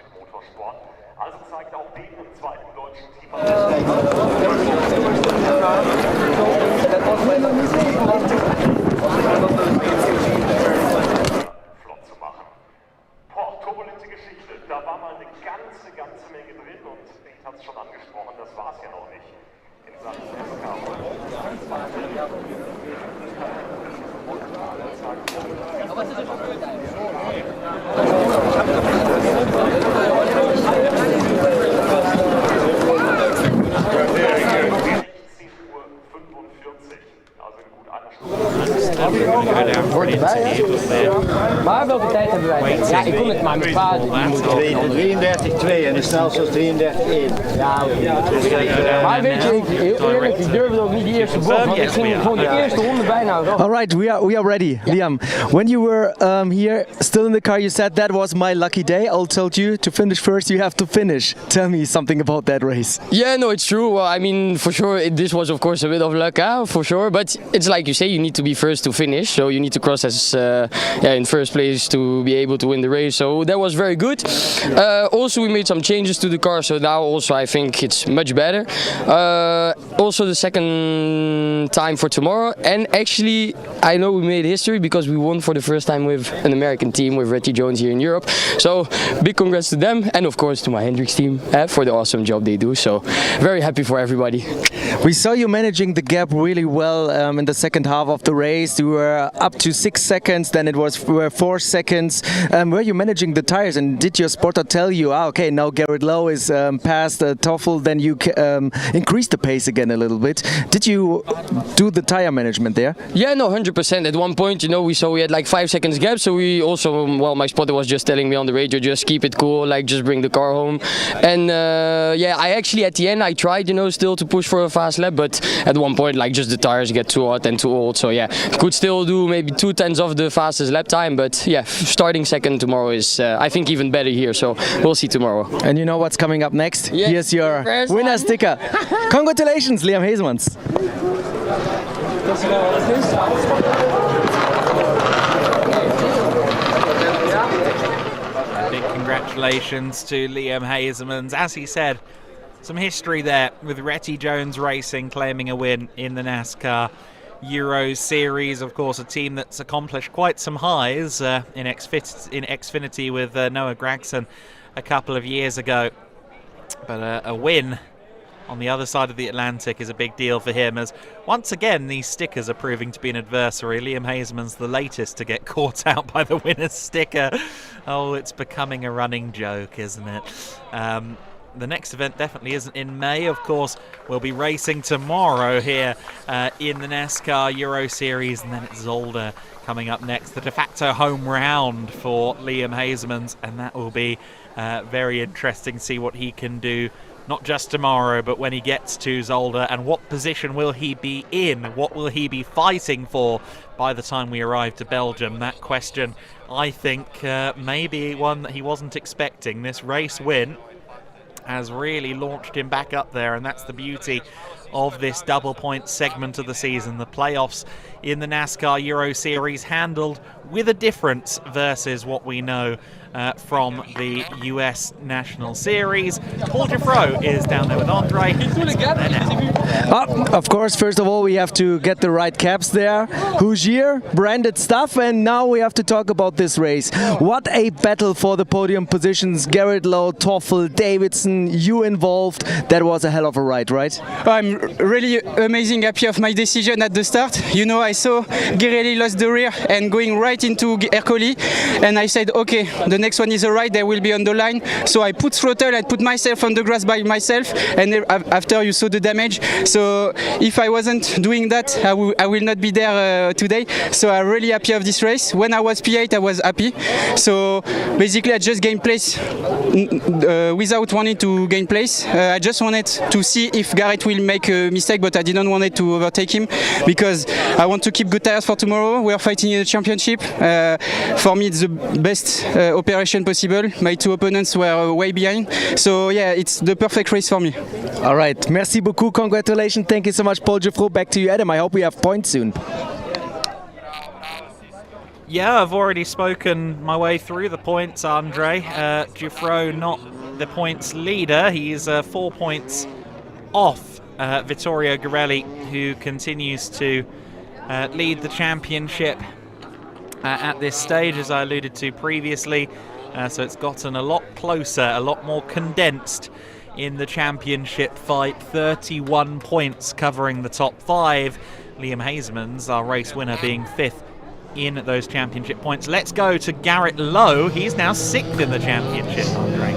Da war mal eine ganze Menge drin und Pete hat es schon angesprochen, das war es ja noch nicht in Sachen Maar welke tijd hebben wij? Ja, ik kon het maar met paarden. 33-2 en de snelste was 33-1. Ja, maar weet je, heel eerlijk, ik durfde ook niet die eerste bocht, want ik ging gewoon de eerste ronde bijna. All right, we are ready. Yeah. Liam, when you were here, still in the car, you said that was my lucky day. I told you to finish first, you have to finish. Tell me something about that race. Yeah, no, it's true. Well, I mean, for sure, this was of course a bit of luck, for sure. But it's like you say, you need to be first to finish, so you need to cross as in first place to be able to win the race. So that was very good. Also, we made some changes to the car, so now also I think it's much better. Also, the second time for tomorrow, and actually, I know we made history because we won for the first time with an American team with Retty Jones here in Europe. So big congrats to them, and of course to my Hendricks team for the awesome job they do. So very happy for everybody. We saw you managing the gap really well in the second half of the race. You were up to 6 seconds, then it was 4 seconds. Were you managing the tires, and did your spotter tell you, okay, now Garrett Lowe is past Toffel, then you increase the pace again a little bit? Did you do the tire management there? Yeah, no, 100%. At one point, you know, we saw we had like 5 seconds gap, so we also, well, my spotter was just telling me on the radio, just keep it cool, like just bring the car home. And yeah, I actually at the end I tried, you know, still to push for a fast lap, but at one point, like just the tires get too hot and too old. So yeah, could still do maybe 2/10 of the fastest lap time, but yeah, starting second tomorrow is I think even better here. So we'll see tomorrow. And you know what's coming up next? Yeah. Here's your winner sticker. Congratulations, Liam Hezemans. Big congratulations to Liam Hezemans. As he said, some history there with Retty Jones Racing claiming a win in the NASCAR Euro Series. Of course, a team that's accomplished quite some highs in Xfinity with Noah Gragson a couple of years ago. But a win on the other side of the Atlantic is a big deal for him, as once again these stickers are proving to be an adversary. Liam Hezemans the latest to get caught out by the winner's sticker. Oh, it's becoming a running joke, isn't it? The next event definitely isn't in May. Of course, we'll be racing tomorrow here in the NASCAR Euro Series, and then it's Zolder coming up next, the de facto home round for Liam Hezemans, and that will be very interesting to see what he can do, not just tomorrow, but when he gets to Zolder, and what position will he be in? What will he be fighting for by the time we arrive to Belgium? That question, I think, maybe one that he wasn't expecting. This race win has really launched him back up there, and that's the beauty of this double point segment of the season. The playoffs in the NASCAR Euro Series handled with a difference versus what we know from the US National Series. Paul Giffreau is down there with Andre. Of course, first of all, we have to get the right caps there. Hoosier, branded stuff, and now we have to talk about this race. What a battle for the podium positions. Garrett Lowe, Toffel, Davidson, you involved. That was a hell of a ride, right? I'm really amazing happy of my decision at the start. You know, I saw Guerrelli lost the rear and going right into Ercoli, and I said, okay, the next one is a ride, they will be on the line. So I put throttle and put myself on the grass by myself, and after you saw the damage. So if I wasn't doing that, I will not be there today. So I'm really happy of this race. When I was P8, I was happy. So basically I just gained place without wanting to gain place. I just wanted to see if Garrett will make a mistake, but I didn't want to overtake him because I want to keep good tires for tomorrow. We are fighting in a championship. For me, it's the best operation possible. My two opponents were way behind. So yeah, it's the perfect race for me. All right, merci beaucoup, congratulations. Thank you so much, Paul Giffreau. Back to you, Adam. I hope we have points soon. Yeah, I've already spoken my way through the points, Andre. Giffreau not the points leader. He's 4 points off Vittorio Guerrelli, who continues to lead the championship at this stage, as I alluded to previously. So it's gotten a lot closer, a lot more condensed in the championship fight. 31 points covering the top 5. Liam Hezemans, our race winner, being 5th in those championship points. Let's go to Garrett Lowe. He's now 6th in the championship, Andre.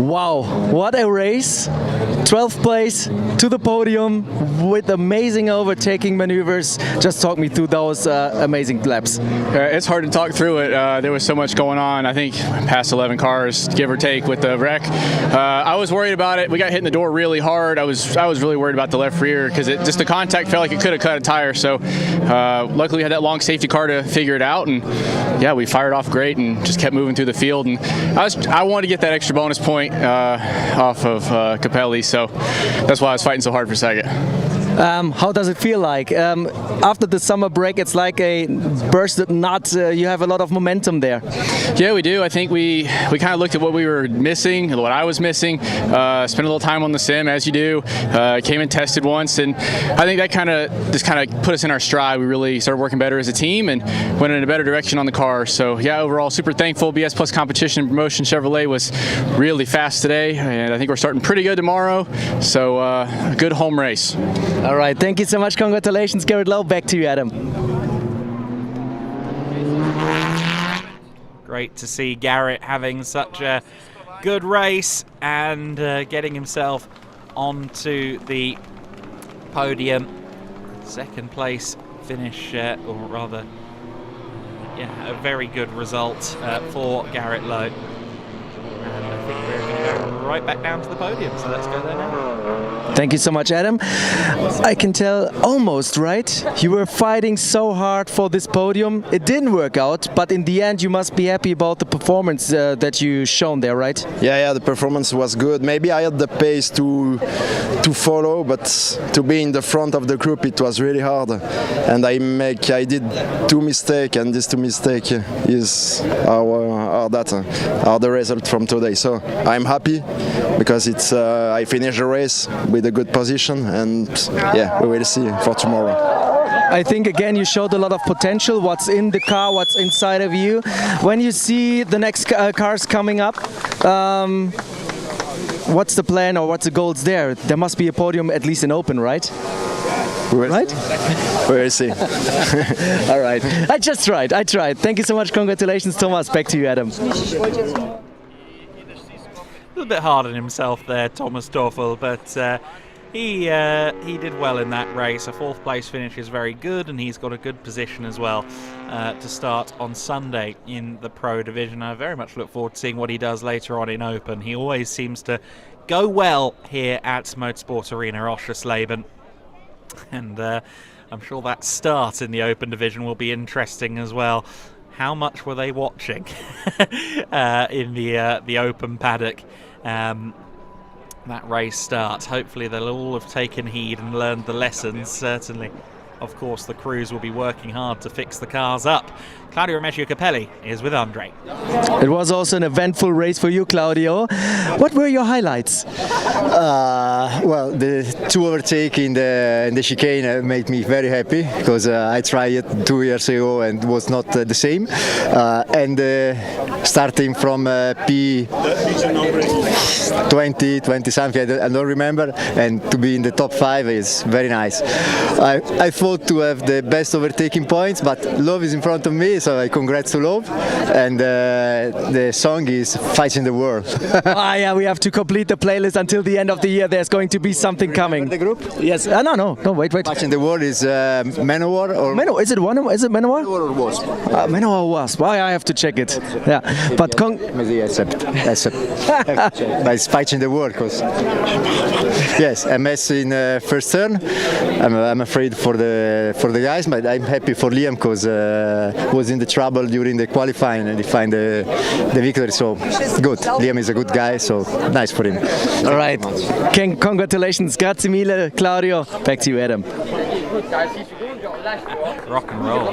Wow, what a race. 12th place to the podium with amazing overtaking maneuvers. Just talk me through those amazing laps. It's hard to talk through it. There was so much going on. I think past 11 cars, give or take, with the wreck. I was worried about it. We got hit in the door really hard. I was really worried about the left rear because just the contact felt like it could have cut a tire. So luckily we had that long safety car to figure it out. And yeah, we fired off great and just kept moving through the field. And I wanted to get that extra bonus point off of Capelli. So that's why I was fighting so hard for second. How does it feel like? After the summer break, it's like a bursted nut. You have a lot of momentum there. Yeah, we do. I think we kind of looked at what we were missing, what I was missing, spent a little time on the sim, as you do, came and tested once, and I think that kind of put us in our stride. We really started working better as a team and went in a better direction on the car. So yeah, overall super thankful. BS Plus Competition and Promotion Chevrolet was really fast today, and I think we're starting pretty good tomorrow. So a good home race. All right, thank you so much. Congratulations, Garrett Lowe. Back to you, Adam. Great to see Garrett having such a good race and getting himself onto the podium. Second place finish, or rather, yeah, a very good result for Garrett Lowe. And I think we're going to go right back down to the podium, so let's go there now. Thank you so much, Adam. I can tell almost, right? You were fighting so hard for this podium. It didn't work out, but in the end you must be happy about the performance that you shown there, right? Yeah, the performance was good. Maybe I had the pace to follow, but to be in the front of the group, it was really hard. And I did 2 mistakes, and these 2 mistakes are the result from today. So I'm happy because I finished the race with a good position, and yeah, we will see for tomorrow. I think again you showed a lot of potential, what's in the car, what's inside of you. When you see the next cars coming up, what's the plan or what's the goals there? There must be a podium at least in open, right? Right? We will see. All right. I tried. Thank you so much. Congratulations, Thomas. Back to you, Adam. A little bit hard on himself there, Thomas Toffel, but he did well in that race. A 4th place finish is very good, and he's got a good position as well to start on Sunday in the Pro Division. I very much look forward to seeing what he does later on in Open. He always seems to go well here at Motorsport Arena Oschersleben, and I'm sure that start in the Open Division will be interesting as well. How much were they watching in the open paddock? that race start. Hopefully they'll all have taken heed and learned the lessons. Certainly, of course, the crews will be working hard to fix the cars up. Claudio Remeggio Capelli is with Andre. It was also an eventful race for you, Claudio. What were your highlights? Well, the 2 overtake in the chicane made me very happy, because I tried it 2 years ago and was not the same. And starting from P20, 20 something, I don't remember, and to be in the top 5 is very nice. I thought to have the best overtaking points, but Love is in front of me, so I congrats to Love. And the song is Fighting the World. Yeah, we have to complete the playlist until the end of the year. There's going to be something coming. The group? Yes. No, wait. Fighting the World is Manowar or Manowar? Is it Manowar? Manowar or Wasp? Manowar or Wasp. Well, I have to check it. Yeah, but maybe it's Fighting the World, because yes, MS in first turn. I'm afraid for the guys, but I'm happy for Liam, because was in the trouble during the qualifying and he find the victory. So good. Liam is a good guy, so nice for him. All right. Congratulations. Grazie mille, Claudio. Back to you, Adam. Rock and roll.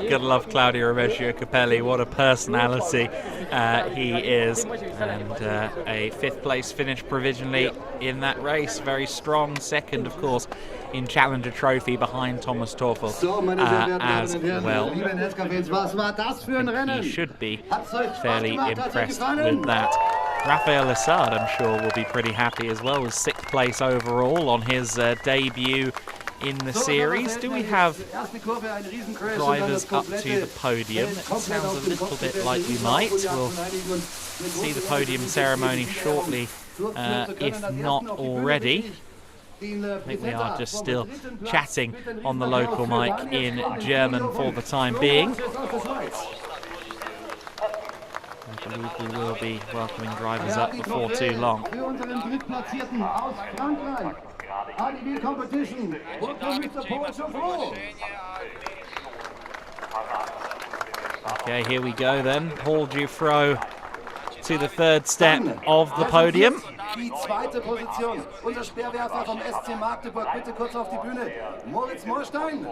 Gotta love Claudio Remeggio Capelli. What a personality he is. And a 5th place finish provisionally in that race. Very strong. Second, of course, in Challenger Trophy behind Thomas Torfel as well. He should be fairly impressed with that. Rafael Assad, I'm sure, will be pretty happy as well, with 6th place overall on his debut in the series. Do we have drivers up to the podium? It sounds a little bit like we might. We'll see the podium ceremony shortly, if not already. I think we are just still chatting on the local mic in German for the time being. I believe we will be welcoming drivers up before too long. Okay, here we go then. Paul Dufro to the 3rd step of the podium. Die 2. Position, unser Speerwerfer vom SC Magdeburg, bitte kurz auf die Bühne, Moritz Moorstein.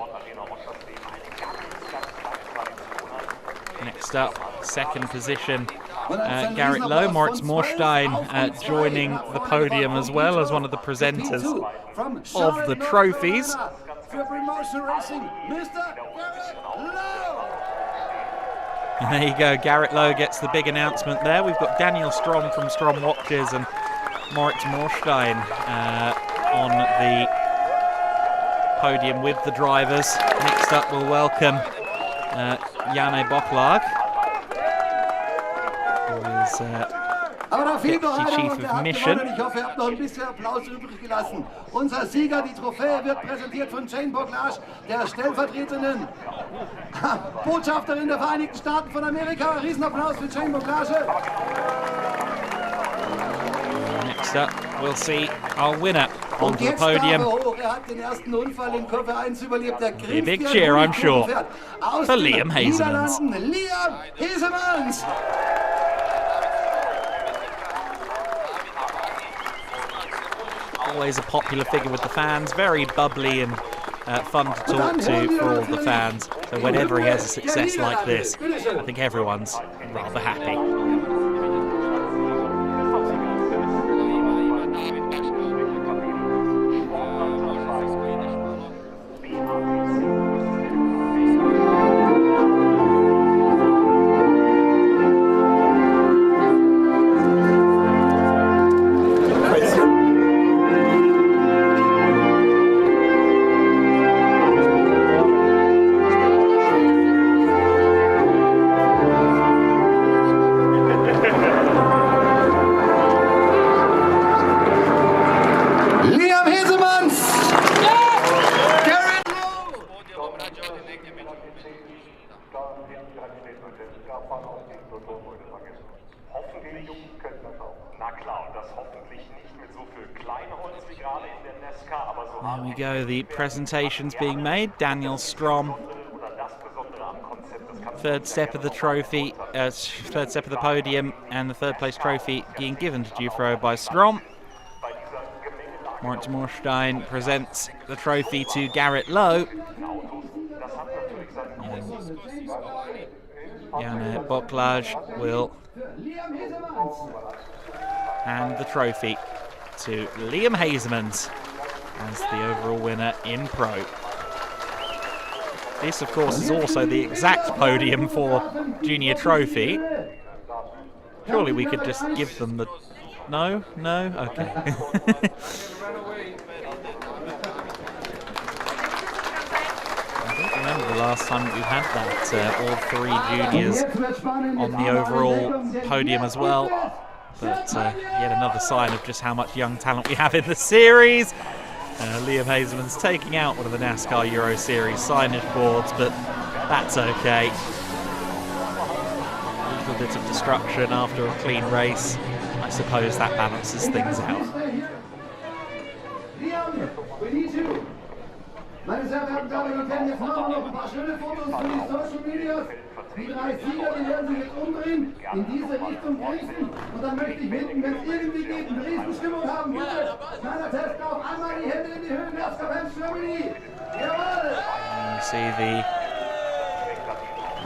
Next up, 2nd position, Garrett Lowe, Moritz Moorstein joining the podium as well as one of the presenters of the trophies. And there you go, Garrett Lowe gets the big announcement there. We've got Daniel Strom from Strom Watches and Moritz Moorstein on the podium with the drivers. Next up, we'll welcome Janne Bocklag, who is Deputy Chief of Mission. Ich hoffe, ihr habt noch ein bisschen Applaus übrig gelassen. Unser Sieger, die Trophäe, wird präsentiert von Jane Bocklag, der stellvertretenden Botschafterin der Vereinigten Staaten von Amerika. Riesenapplaus für Jane Bocklag. Next up, we'll see our winner onto the podium. A big cheer, I'm sure, for Liam Hezemans. Liam Hezemans! Always a popular figure with the fans, very bubbly and fun to talk to for all the fans. So whenever he has a success like this, I think everyone's rather happy. There we go, the presentations being made. Daniel Strom third step of the trophy, third step of the podium, and the third place trophy being given to Dufro by Strom. Moritz Morstein presents the trophy to Garrett Lowe. Janne Boklaj will hand the trophy to Liam Hezemans as the overall winner in Pro. This, of course, is also the exact podium for Junior Trophy. Surely we could just give them the... No? No? Okay. I don't remember the last time that we've had that, all three juniors on the overall podium as well. But yet another sign of just how much young talent we have in the series. Liam Hezemans taking out one of the NASCAR Euro Series signage boards, but that's okay. A little bit of destruction after a clean race. I suppose that balances things out. Meine sehr verehrten Damen und Herren, jetzt machen wir noch ein paar schöne Fotos für die Social Medias. Die drei Sieger, die werden sich jetzt umdrehen, in diese Richtung grüßen. Und dann möchte ich bitten, wenn es irgendwie geht, eine Riesenstimmung haben, bitte. Kleiner Test auf, einmal die Hände in die Höhe, NASCAR Fans Germany. Jawohl! You see the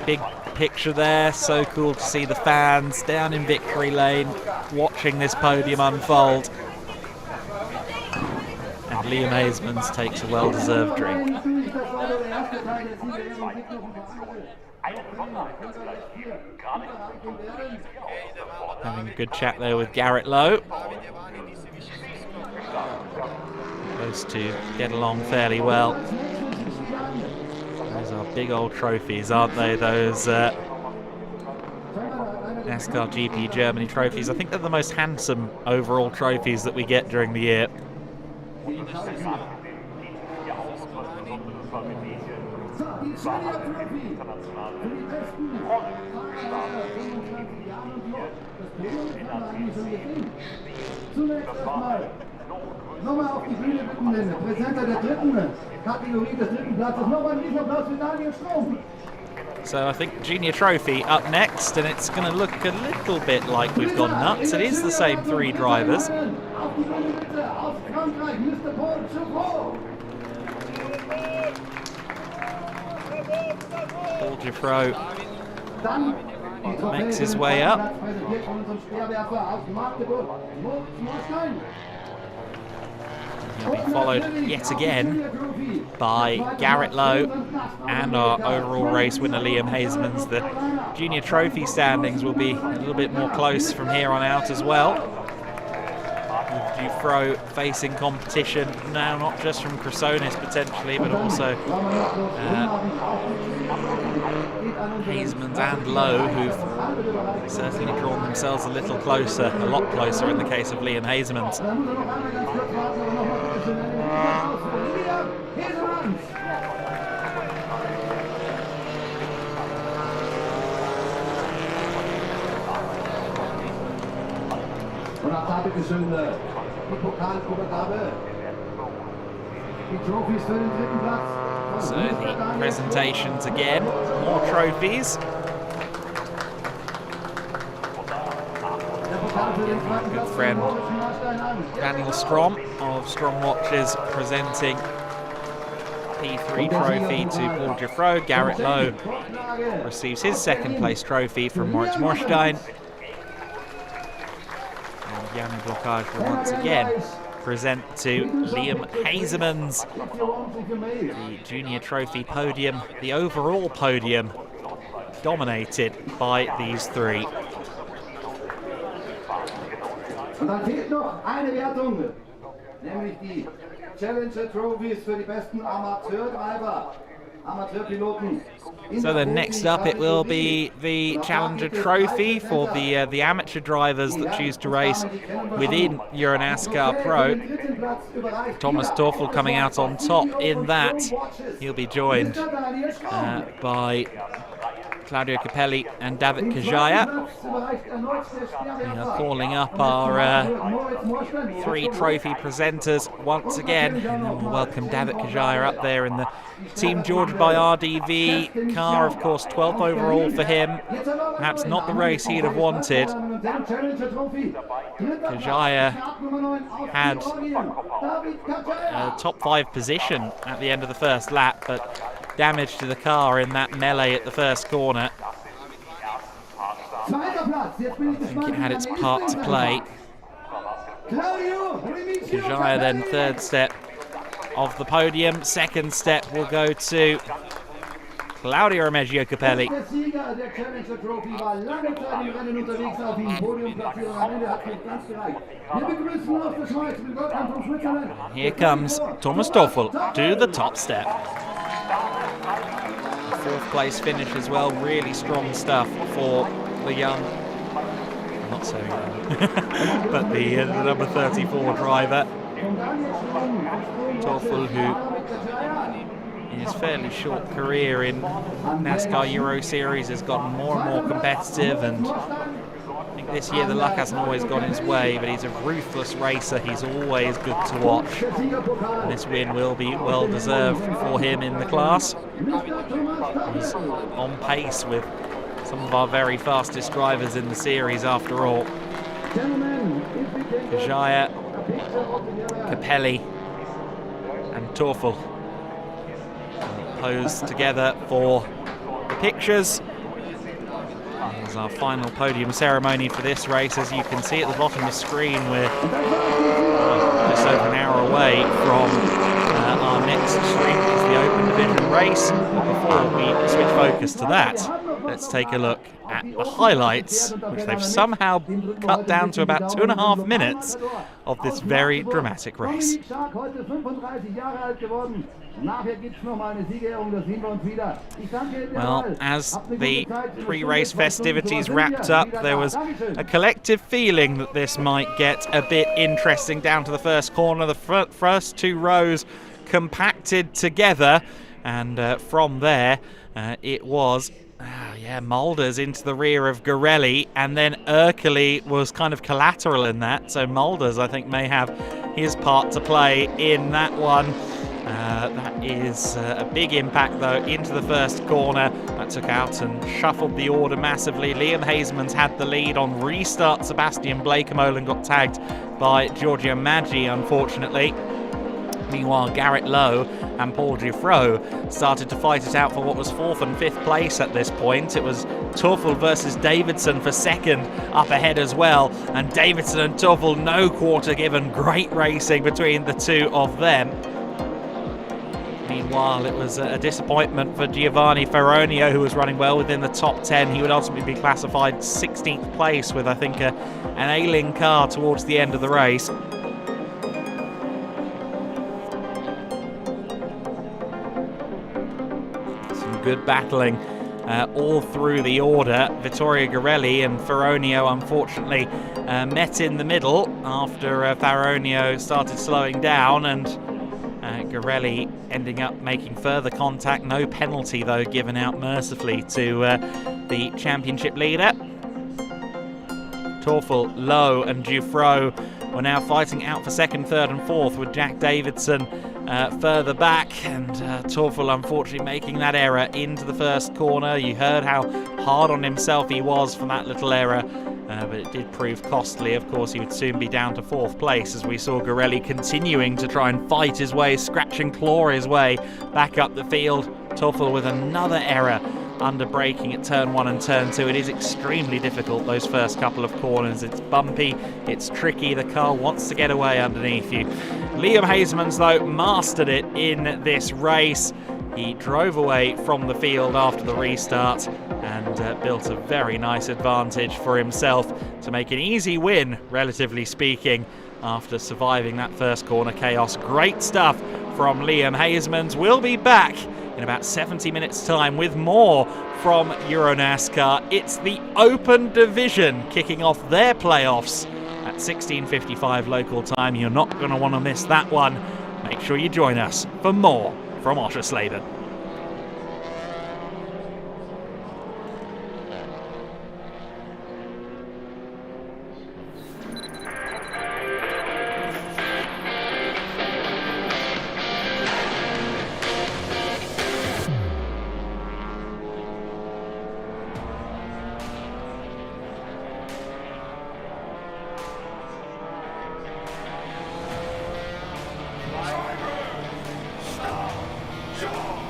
big picture there. So cool to see the fans down in victory lane watching this podium unfold. And Liam Hezemans takes a well-deserved drink. Having a good chat there with Garrett Lowe. Those two get along fairly well. Those are big old trophies, aren't they? Those NASCAR GP Germany trophies. I think they're the most handsome overall trophies that we get during the year. Nochmal auf die Bühne bitten, den Präsenter der dritten Kategorie des dritten Platzes. Nochmal ein Riesenapplaus für Daniel Strom. So I think Junior Trophy up next, and it's going to look a little bit like we've gone nuts. It is the same three drivers. Paul Giffro makes his way up. He'll be followed yet again by Garrett Lowe and our overall race winner Liam Hezemans. The Junior Trophy standings will be a little bit more close from here on out as well. With Dufro facing competition now, not just from Chrysonis potentially, but also Hezemans and Lowe, who've certainly drawn themselves a little closer, a lot closer in the case of Liam Hezemans. Und auch da bitte schön die Pokalübergabe. Die Trophies für den dritten Platz. So the presentations again, more trophies. Good friend Daniel Strom of Strom Watches presenting P3 trophy to Paul Giffro. Garrett Lowe receives his second place trophy from Moritz Morstein. And Janne Boklaj will once again present to Liam Hezemans the Junior Trophy podium, the overall podium, dominated by these three. Und dann fehlt noch eine Wertung, nämlich die Challenger Trophies für die besten Amateurdriver, Amateurpiloten. So then next up it will be the Challenger Trophy for the amateur drivers that choose to race within Euro NASCAR Pro. Thomas Torfel coming out on top in that. He'll be joined by Claudio Capelli and David Kajaya. We are calling up our 3 trophy presenters once again, and then we'll welcome David Kajaya up there in the Team Georgia by RDV car, of course, 12th overall for him. Perhaps not the race he'd have wanted. Kajaya had a top 5 position at the end of the first lap, but damage to the car in that melee at the first corner. I think it had its part to play. Kajaya then 3rd step of the podium. 2nd step will go to Claudio Remeggio Capelli. Here comes Thomas Toffel to the top step. 4th place finish as well, really strong stuff for the young, not so young, but the number 34 driver. Toffel, who in his fairly short career in NASCAR Euro Series has gotten more and more competitive, and I think this year the luck hasn't always gone his way, but he's a ruthless racer. He's always good to watch, and this win will be well deserved for him in the class. He's on pace with some of our very fastest drivers in the series after all. Kajaya, Capelli and Toffel pose together for the pictures. Here's our final podium ceremony for this race. As you can see at the bottom of the screen, we're just over an hour away from our next stream, which is the Open Division race. Before we switch focus to that, let's take a look at the highlights, which they've somehow cut down to about 2.5 minutes of this very dramatic race. Well, as the pre-race festivities wrapped up, there was a collective feeling that this might get a bit interesting down to the first corner. The first 2 rows compacted together, and from there it was Mulders into the rear of Garelli, and then Ercoli was kind of collateral in that, so Mulders I think may have his part to play in that one. That is a big impact though into the first corner. That took out and shuffled the order massively. Liam Hezemans had the lead on restart. Sebastian Blakemolen got tagged by Giorgio Maggi, unfortunately. Meanwhile, Garrett Lowe and Paul Giuffreau started to fight it out for what was 4th and 5th place at this point. It was Toffel versus Davidson for 2nd up ahead as well, and Davidson and Toffel no quarter given. Great racing between the 2 of them. Meanwhile, it was a disappointment for Giovanni Ferronio, who was running well within the top 10. He would ultimately be classified 16th place with, I think, an ailing car towards the end of the race. Some good battling all through the order. Vittorio Garelli and Ferronio, unfortunately, met in the middle after Ferronio started slowing down, and Garelli ending up making further contact. No penalty though given out mercifully to the championship leader. Toffel, Lowe and Giuffreau were now fighting out for 2nd, 3rd and 4th, with Jack Davidson further back, and Toffel unfortunately making that error into the first corner. You heard how hard on himself he was for that little error, but it did prove costly. Of course, he would soon be down to 4th place, as we saw Garelli continuing to try and fight his way, scratch and claw his way back up the field. Toffel with another error under braking at turn 1 and turn 2. It is extremely difficult, those first couple of corners. It's bumpy, it's tricky, the car wants to get away underneath you. Liam Hezemans though mastered it in this race. He drove away from the field after the restart and built a very nice advantage for himself to make an easy win, relatively speaking, after surviving that first corner chaos. Great stuff from Liam Hezemans. We'll be back in about 70 minutes time with more from Euro NASCAR. It's the Open Division kicking off their playoffs at 16:55 local time. You're not going to want to miss that one. Make sure you join us for more from Oschersleben. Finish.